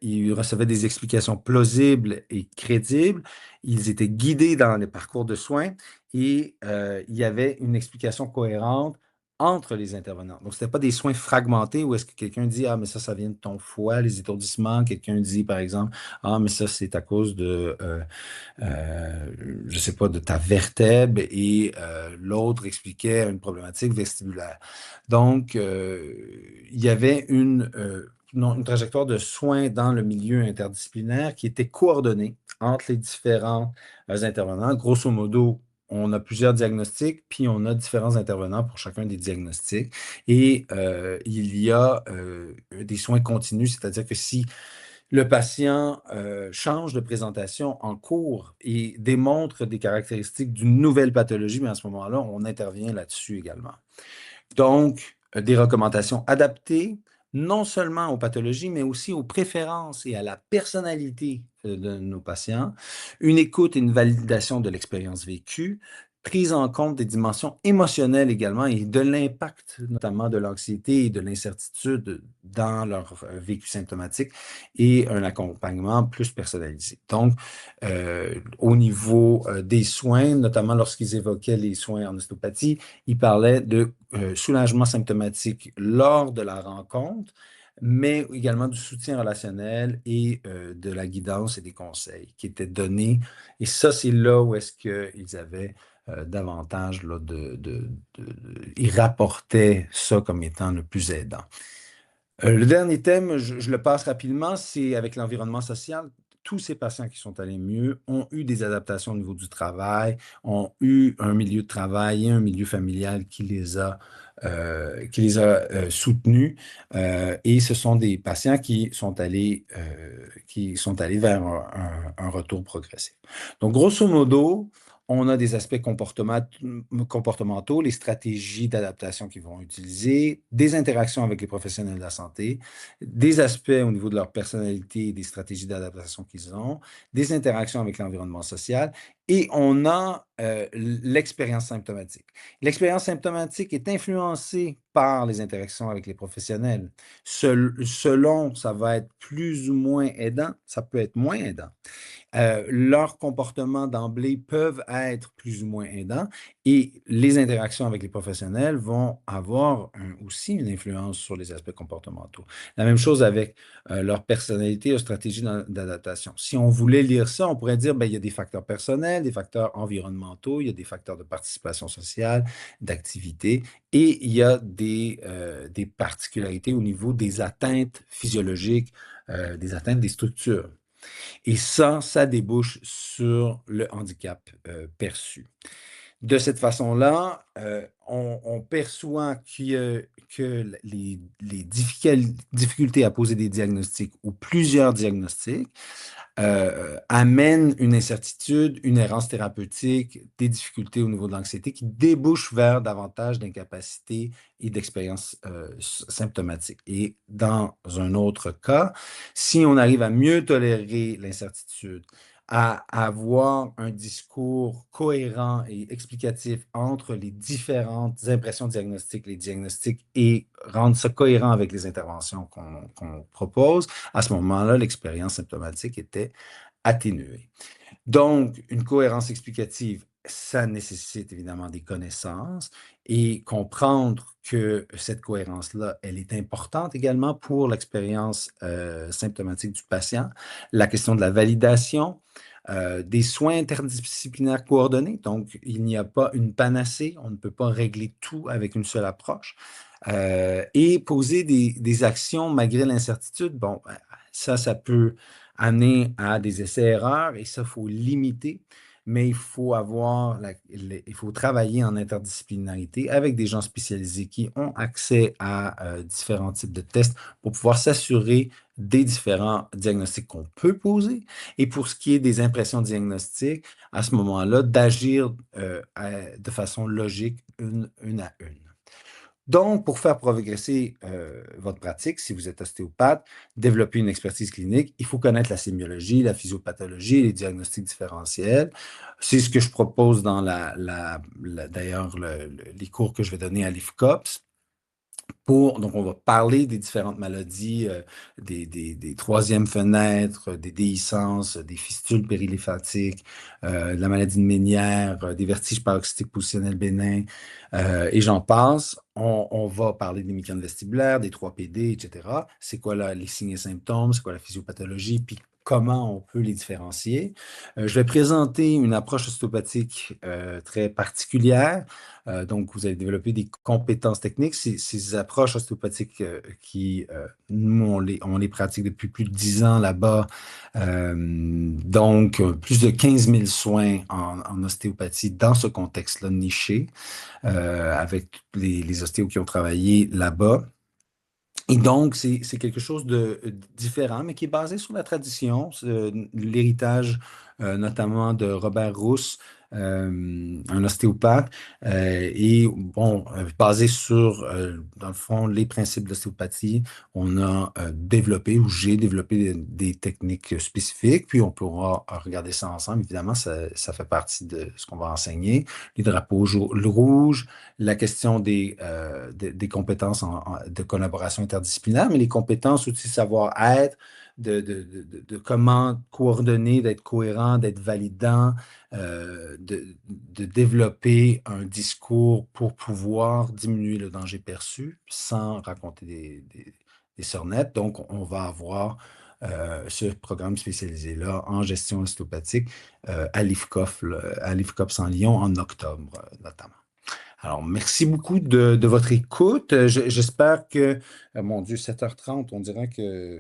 Ils recevaient des explications plausibles et crédibles. Ils étaient guidés dans les parcours de soins et il y avait une explication cohérente entre les intervenants. Donc, ce n'était pas des soins fragmentés où est-ce que quelqu'un dit, ah, mais ça vient de ton foie, les étourdissements. Quelqu'un dit, par exemple, ah, mais ça, c'est à cause je sais pas, de ta vertèbre et l'autre expliquait une problématique vestibulaire. Donc, il y avait une trajectoire de soins dans le milieu interdisciplinaire qui était coordonnée entre les différents intervenants. Grosso modo, on a plusieurs diagnostics, puis on a différents intervenants pour chacun des diagnostics. Et il y a des soins continus, c'est-à-dire que si le patient change de présentation en cours et démontre des caractéristiques d'une nouvelle pathologie, mais à ce moment-là, on intervient là-dessus également. Donc, des recommandations adaptées, non seulement aux pathologies, mais aussi aux préférences et à la personnalité de nos patients, une écoute et une validation de l'expérience vécue, prise en compte des dimensions émotionnelles également et de l'impact notamment de l'anxiété et de l'incertitude dans leur vécu symptomatique et un accompagnement plus personnalisé. Donc, au niveau des soins, notamment lorsqu'ils évoquaient les soins en ostéopathie, ils parlaient de soulagement symptomatique lors de la rencontre, mais également du soutien relationnel et de la guidance et des conseils qui étaient donnés. Et ça, c'est là où est-ce qu'ils avaient davantage là, ils rapportaient ça comme étant le plus aidant. Le dernier thème, je le passe rapidement, c'est avec l'environnement social. Tous ces patients qui sont allés mieux ont eu des adaptations au niveau du travail, ont eu un milieu de travail et un milieu familial qui les a soutenus. Et ce sont des patients qui sont allés vers un retour progressif. Donc, grosso modo, on a des aspects comportementaux, les stratégies d'adaptation qu'ils vont utiliser, des interactions avec les professionnels de la santé, des aspects au niveau de leur personnalité et des stratégies d'adaptation qu'ils ont, des interactions avec l'environnement social, et on a l'expérience symptomatique. L'expérience symptomatique est influencée par les interactions avec les professionnels. Selon, ça va être plus ou moins aidant, ça peut être moins aidant. Leurs comportements d'emblée peuvent être plus ou moins aidants et les interactions avec les professionnels vont avoir aussi une influence sur les aspects comportementaux. La même chose avec leur personnalité, leur stratégie d'adaptation. Si on voulait lire ça, on pourrait dire, ben, il y a des facteurs personnels, des facteurs environnementaux, il y a des facteurs de participation sociale, d'activité, et il y a des particularités au niveau des atteintes physiologiques, des atteintes des structures. Et ça débouche sur le handicap perçu. De cette façon-là, on perçoit que les difficultés à poser des diagnostics ou plusieurs diagnostics amènent une incertitude, une errance thérapeutique, des difficultés au niveau de l'anxiété qui débouchent vers davantage d'incapacité et d'expérience symptomatique. Et dans un autre cas, si on arrive à mieux tolérer l'incertitude, à avoir un discours cohérent et explicatif entre les différentes impressions diagnostiques, les diagnostics, et rendre ça cohérent avec les interventions qu'on propose, à ce moment-là, l'expérience symptomatique était atténuée. Donc, une cohérence explicative, ça nécessite évidemment des connaissances et comprendre que cette cohérence-là, elle est importante également pour l'expérience symptomatique du patient. La question de la validation, des soins interdisciplinaires coordonnés. Donc, il n'y a pas une panacée, on ne peut pas régler tout avec une seule approche. Et poser des actions malgré l'incertitude, bon, ça peut amener à des essais-erreurs et ça, il faut limiter, mais il faut travailler en interdisciplinarité avec des gens spécialisés qui ont accès à différents types de tests pour pouvoir s'assurer des différents diagnostics qu'on peut poser. Et pour ce qui est des impressions diagnostiques, à ce moment-là, d'agir de façon logique une à une. Donc, pour faire progresser votre pratique, si vous êtes ostéopathe, développer une expertise clinique, il faut connaître la sémiologie, la physiopathologie, les diagnostics différentiels. C'est ce que je propose dans d'ailleurs les cours que je vais donner à l'IFCOPS. Donc, on va parler des différentes maladies, des troisièmes fenêtres, des déhiscences, des fistules périlymphatiques, de la maladie de Ménière, des vertiges paroxystiques positionnels bénins, et j'en passe. On va parler des mycoses vestibulaires, des 3PD, etc. C'est quoi là, les signes et symptômes, c'est quoi la physiopathologie, puis comment on peut les différencier. Je vais présenter une approche ostéopathique très particulière. Donc, vous allez développer des compétences techniques. Ces approches ostéopathiques nous, on les pratique depuis plus de 10 ans là-bas. Donc, plus de 15 000 soins en ostéopathie dans ce contexte-là niché, avec tous les ostéos qui ont travaillé là-bas. Et donc, c'est quelque chose de différent, mais qui est basé sur la tradition, l'héritage notamment de Robert Rousse, un ostéopathe, et bon, basé sur, dans le fond, les principes de l'ostéopathie, on a développé, ou j'ai développé des techniques spécifiques, puis on pourra regarder ça ensemble. Évidemment, ça fait partie de ce qu'on va enseigner. Les drapeaux rouges, la question des compétences de collaboration interdisciplinaire, mais les compétences aussi savoir-être, de comment coordonner, d'être cohérent, d'être validant, de développer un discours pour pouvoir diminuer le danger perçu sans raconter des sornettes. Donc, on va avoir ce programme spécialisé-là en gestion ostéopathique à l'IFCOF en Lyon en octobre, notamment. Alors, merci beaucoup de votre écoute. J'espère que, mon Dieu, 7h30, on dirait que,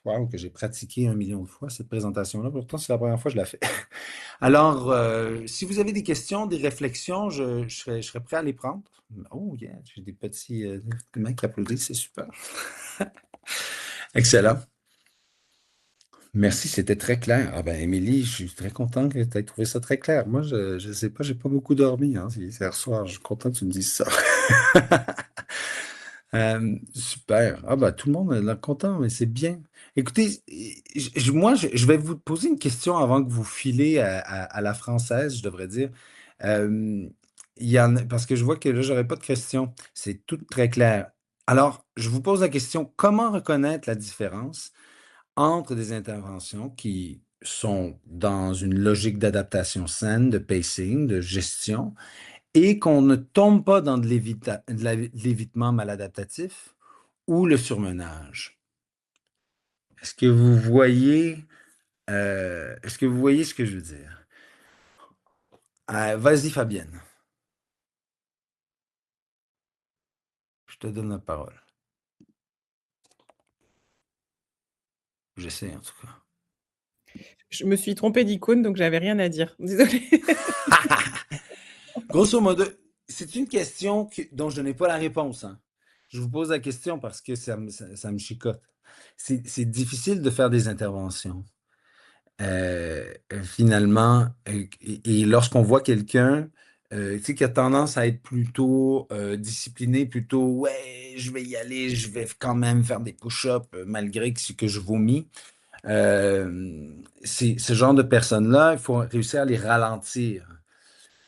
wow, que j'ai pratiqué 1 million de fois cette présentation-là. Pourtant, c'est la première fois que je la fais. Alors, si vous avez des questions, des réflexions, je serais prêt à les prendre. Oh, yeah, j'ai des petits mecs qui applaudissent, c'est super. Excellent. Merci, c'était très clair. Ah ben, Émilie, je suis très content que tu aies trouvé ça très clair. Moi, je ne sais pas, j'ai pas beaucoup dormi hein, hier soir. Je suis content que tu me dises ça. Super. Ah bah tout le monde est là content, mais c'est bien. Écoutez, moi, je vais vous poser une question avant que vous filez à la française, je devrais dire. Euh, parce que je vois que là, j'aurais pas de questions. C'est tout très clair. Alors, je vous pose la question, comment reconnaître la différence entre des interventions qui sont dans une logique d'adaptation saine, de pacing, de gestion, et qu'on ne tombe pas dans de l'évitement maladaptatif ou le surmenage. Est-ce que vous voyez, est-ce que vous voyez ce que je veux dire? Vas-y, Fabienne, je te donne la parole. J'essaie en tout cas. Je me suis trompée d'icône, donc j'avais rien à dire. Désolée. Grosso modo, c'est une question dont je n'ai pas la réponse, hein. Je vous pose la question parce que ça me chicote. C'est difficile de faire des interventions. Finalement, et lorsqu'on voit quelqu'un tu sais, qui a tendance à être plutôt discipliné, plutôt ouais, je vais y aller, je vais quand même faire des push-ups malgré que je vomis. C'est ce genre de personnes-là, il faut réussir à les ralentir.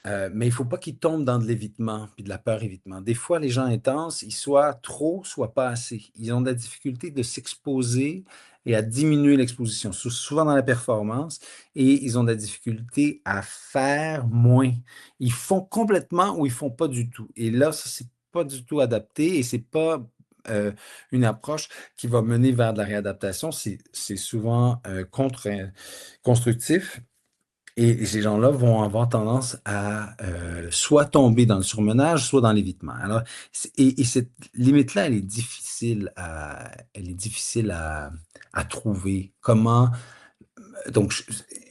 Mais il ne faut pas qu'ils tombent dans de l'évitement puis de la peur évitement. Des fois, les gens intenses, ils soient trop, soit pas assez. Ils ont de la difficulté de s'exposer et à diminuer l'exposition, souvent dans la performance, et ils ont de la difficulté à faire moins. Ils font complètement ou ils font pas du tout. Et là, ça, c'est pas du tout adapté et c'est pas une approche qui va mener vers de la réadaptation. C'est souvent contre-constructif. Et ces gens-là vont avoir tendance à soit tomber dans le surmenage, soit dans l'évitement. Alors, et cette limite-là, elle est difficile à trouver. Comment donc,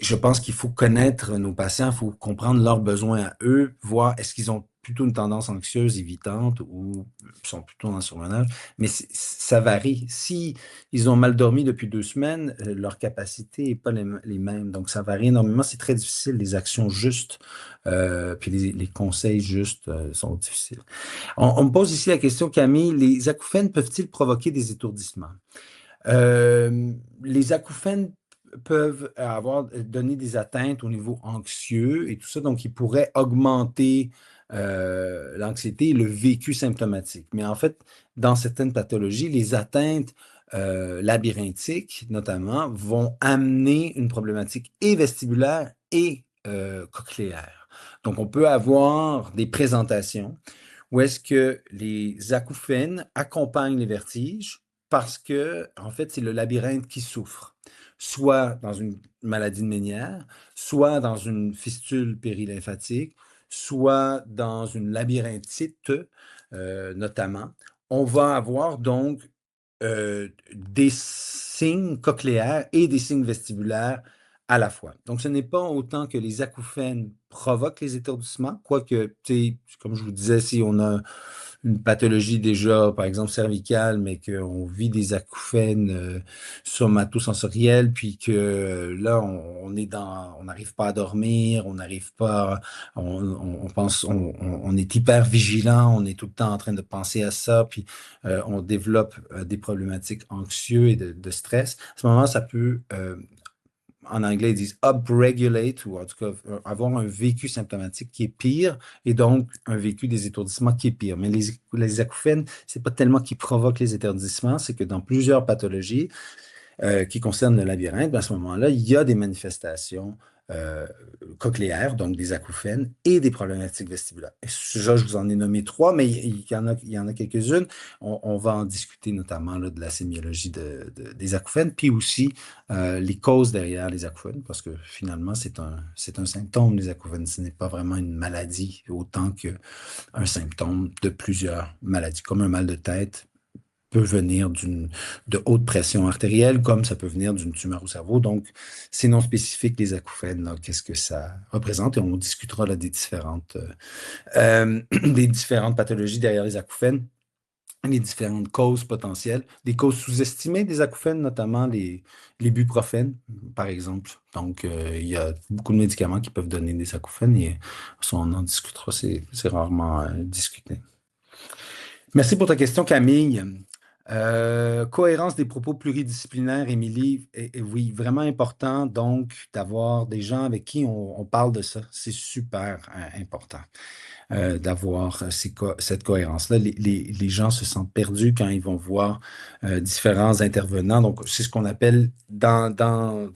je pense qu'il faut connaître nos patients, il faut comprendre leurs besoins à eux, voir est-ce qu'ils ont plutôt une tendance anxieuse, évitante ou sont plutôt dans le surmenage. Mais ça varie. Si ils ont mal dormi depuis 2 semaines, leur capacité n'est pas les mêmes. Donc, ça varie énormément. C'est très difficile. Les actions justes, puis les conseils justes sont difficiles. On me pose ici la question, Camille, les acouphènes peuvent-ils provoquer des étourdissements? Les acouphènes peuvent donner des atteintes au niveau anxieux et tout ça, donc ils pourraient augmenter l'anxiété et le vécu symptomatique. Mais en fait, dans certaines pathologies, les atteintes labyrinthiques, notamment, vont amener une problématique et vestibulaire et cochléaire. Donc, on peut avoir des présentations où est-ce que les acouphènes accompagnent les vertiges parce que, en fait, c'est le labyrinthe qui souffre, soit dans une maladie de Ménière, soit dans une fistule périlymphatique, soit dans une labyrinthite, notamment. On va avoir donc des signes cochléaires et des signes vestibulaires à la fois. Donc, ce n'est pas autant que les acouphènes provoquent les étourdissements, quoique, comme je vous disais, si on a une pathologie déjà, par exemple cervicale, mais qu'on vit des acouphènes somatosensoriels, puis que là, on n'arrive pas à dormir, on n'arrive pas, on pense, on est hyper vigilant, on est tout le temps en train de penser à ça, puis on développe des problématiques anxieuses et de stress. À ce moment, ça peut en anglais, ils disent upregulate, ou en tout cas avoir un vécu symptomatique qui est pire, et donc un vécu des étourdissements qui est pire. Mais les acouphènes, c'est pas tellement qui provoquent les étourdissements, c'est que dans plusieurs pathologies, qui concerne le labyrinthe, ben, à ce moment-là, il y a des manifestations euh, cochléaires, donc des acouphènes, et des problématiques vestibulaires. Et ça, je vous en ai nommé trois, mais il y en a quelques-unes. On va en discuter notamment là, de la sémiologie des acouphènes, puis aussi les causes derrière les acouphènes, parce que finalement, c'est un symptôme, les acouphènes. Ce n'est pas vraiment une maladie, autant qu'un symptôme de plusieurs maladies, comme un mal de tête peut venir de haute pression artérielle, comme ça peut venir d'une tumeur au cerveau. Donc, c'est non spécifique, les acouphènes, là, qu'est-ce que ça représente, et on discutera là, des différentes pathologies derrière les acouphènes, les différentes causes potentielles, des causes sous-estimées des acouphènes, notamment les buprofènes, par exemple. Donc, il y a beaucoup de médicaments qui peuvent donner des acouphènes, et ça, on en discutera, c'est rarement discuté. Merci pour ta question, Camille. Cohérence des propos pluridisciplinaires, Émilie, oui, vraiment important donc d'avoir des gens avec qui on parle de ça. C'est super important d'avoir cette cohérence-là. Les gens se sentent perdus quand ils vont voir différents intervenants. Donc, c'est ce qu'on appelle, dans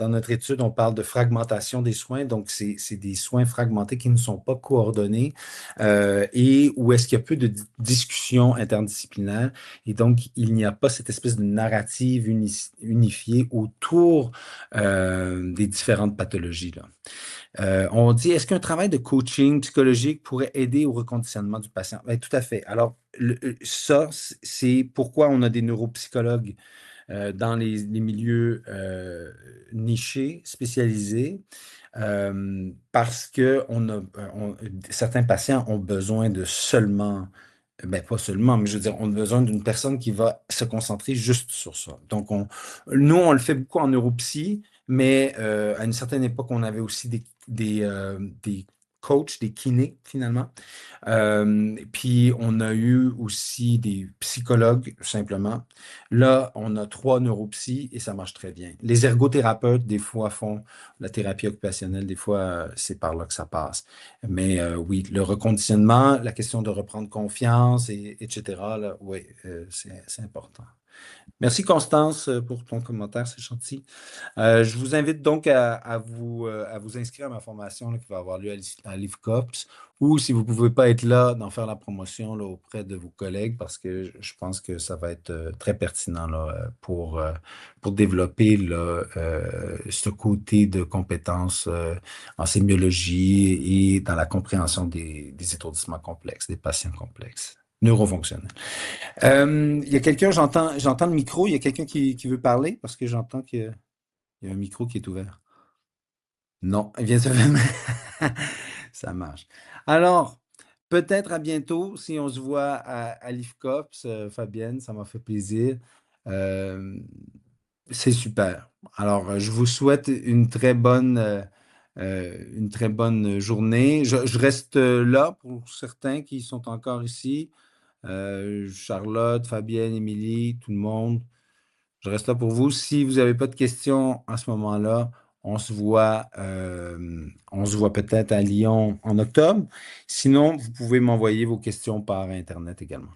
notre étude, on parle de fragmentation des soins. Donc, c'est des soins fragmentés qui ne sont pas coordonnés et où est-ce qu'il y a peu de discussion interdisciplinaire. Et donc, il n'y a pas cette espèce de narrative unifiée autour des différentes pathologies, là. On dit, est-ce qu'un travail de coaching psychologique pourrait aider au reconditionnement du patient? Ben, tout à fait. Alors, ça, c'est pourquoi on a des neuropsychologues dans les milieux nichés, spécialisés, parce que certains patients ont besoin de seulement, ben pas seulement, mais je veux dire, on a besoin d'une personne qui va se concentrer juste sur ça. Donc, nous, on le fait beaucoup en neuropsy, mais à une certaine époque, on avait aussi des coachs, des kinés, finalement. Puis, on a eu aussi des psychologues, simplement. Là, on a 3 neuropsy et ça marche très bien. Les ergothérapeutes, des fois, font la thérapie occupationnelle, des fois, c'est par là que ça passe. Mais oui, le reconditionnement, la question de reprendre confiance, etc., là, oui, c'est important. Merci, Constance, pour ton commentaire, c'est gentil. Je vous invite donc à vous inscrire à ma formation là, qui va avoir lieu à l'IFCOPS, ou si vous ne pouvez pas être là, d'en faire la promotion là, auprès de vos collègues, parce que je pense que ça va être très pertinent là, pour développer là, ce côté de compétences en sémiologie et dans la compréhension des étourdissements complexes, des patients complexes, neurofonctionnels. Il y a quelqu'un, j'entends le micro, il y a quelqu'un qui veut parler, parce que j'entends qu'il y a un micro qui est ouvert. Non, il vient de se fermer. Ça marche. Alors, peut-être à bientôt, si on se voit à l'IFCOPS, Fabienne, ça m'a fait plaisir. Euh, c'est super. Alors, je vous souhaite une très bonne journée. Je reste là pour certains qui sont encore ici. Charlotte, Fabienne, Émilie, tout le monde. Je reste là pour vous. Si vous n'avez pas de questions à ce moment-là, on se voit peut-être à Lyon en octobre. Sinon, vous pouvez m'envoyer vos questions par Internet également.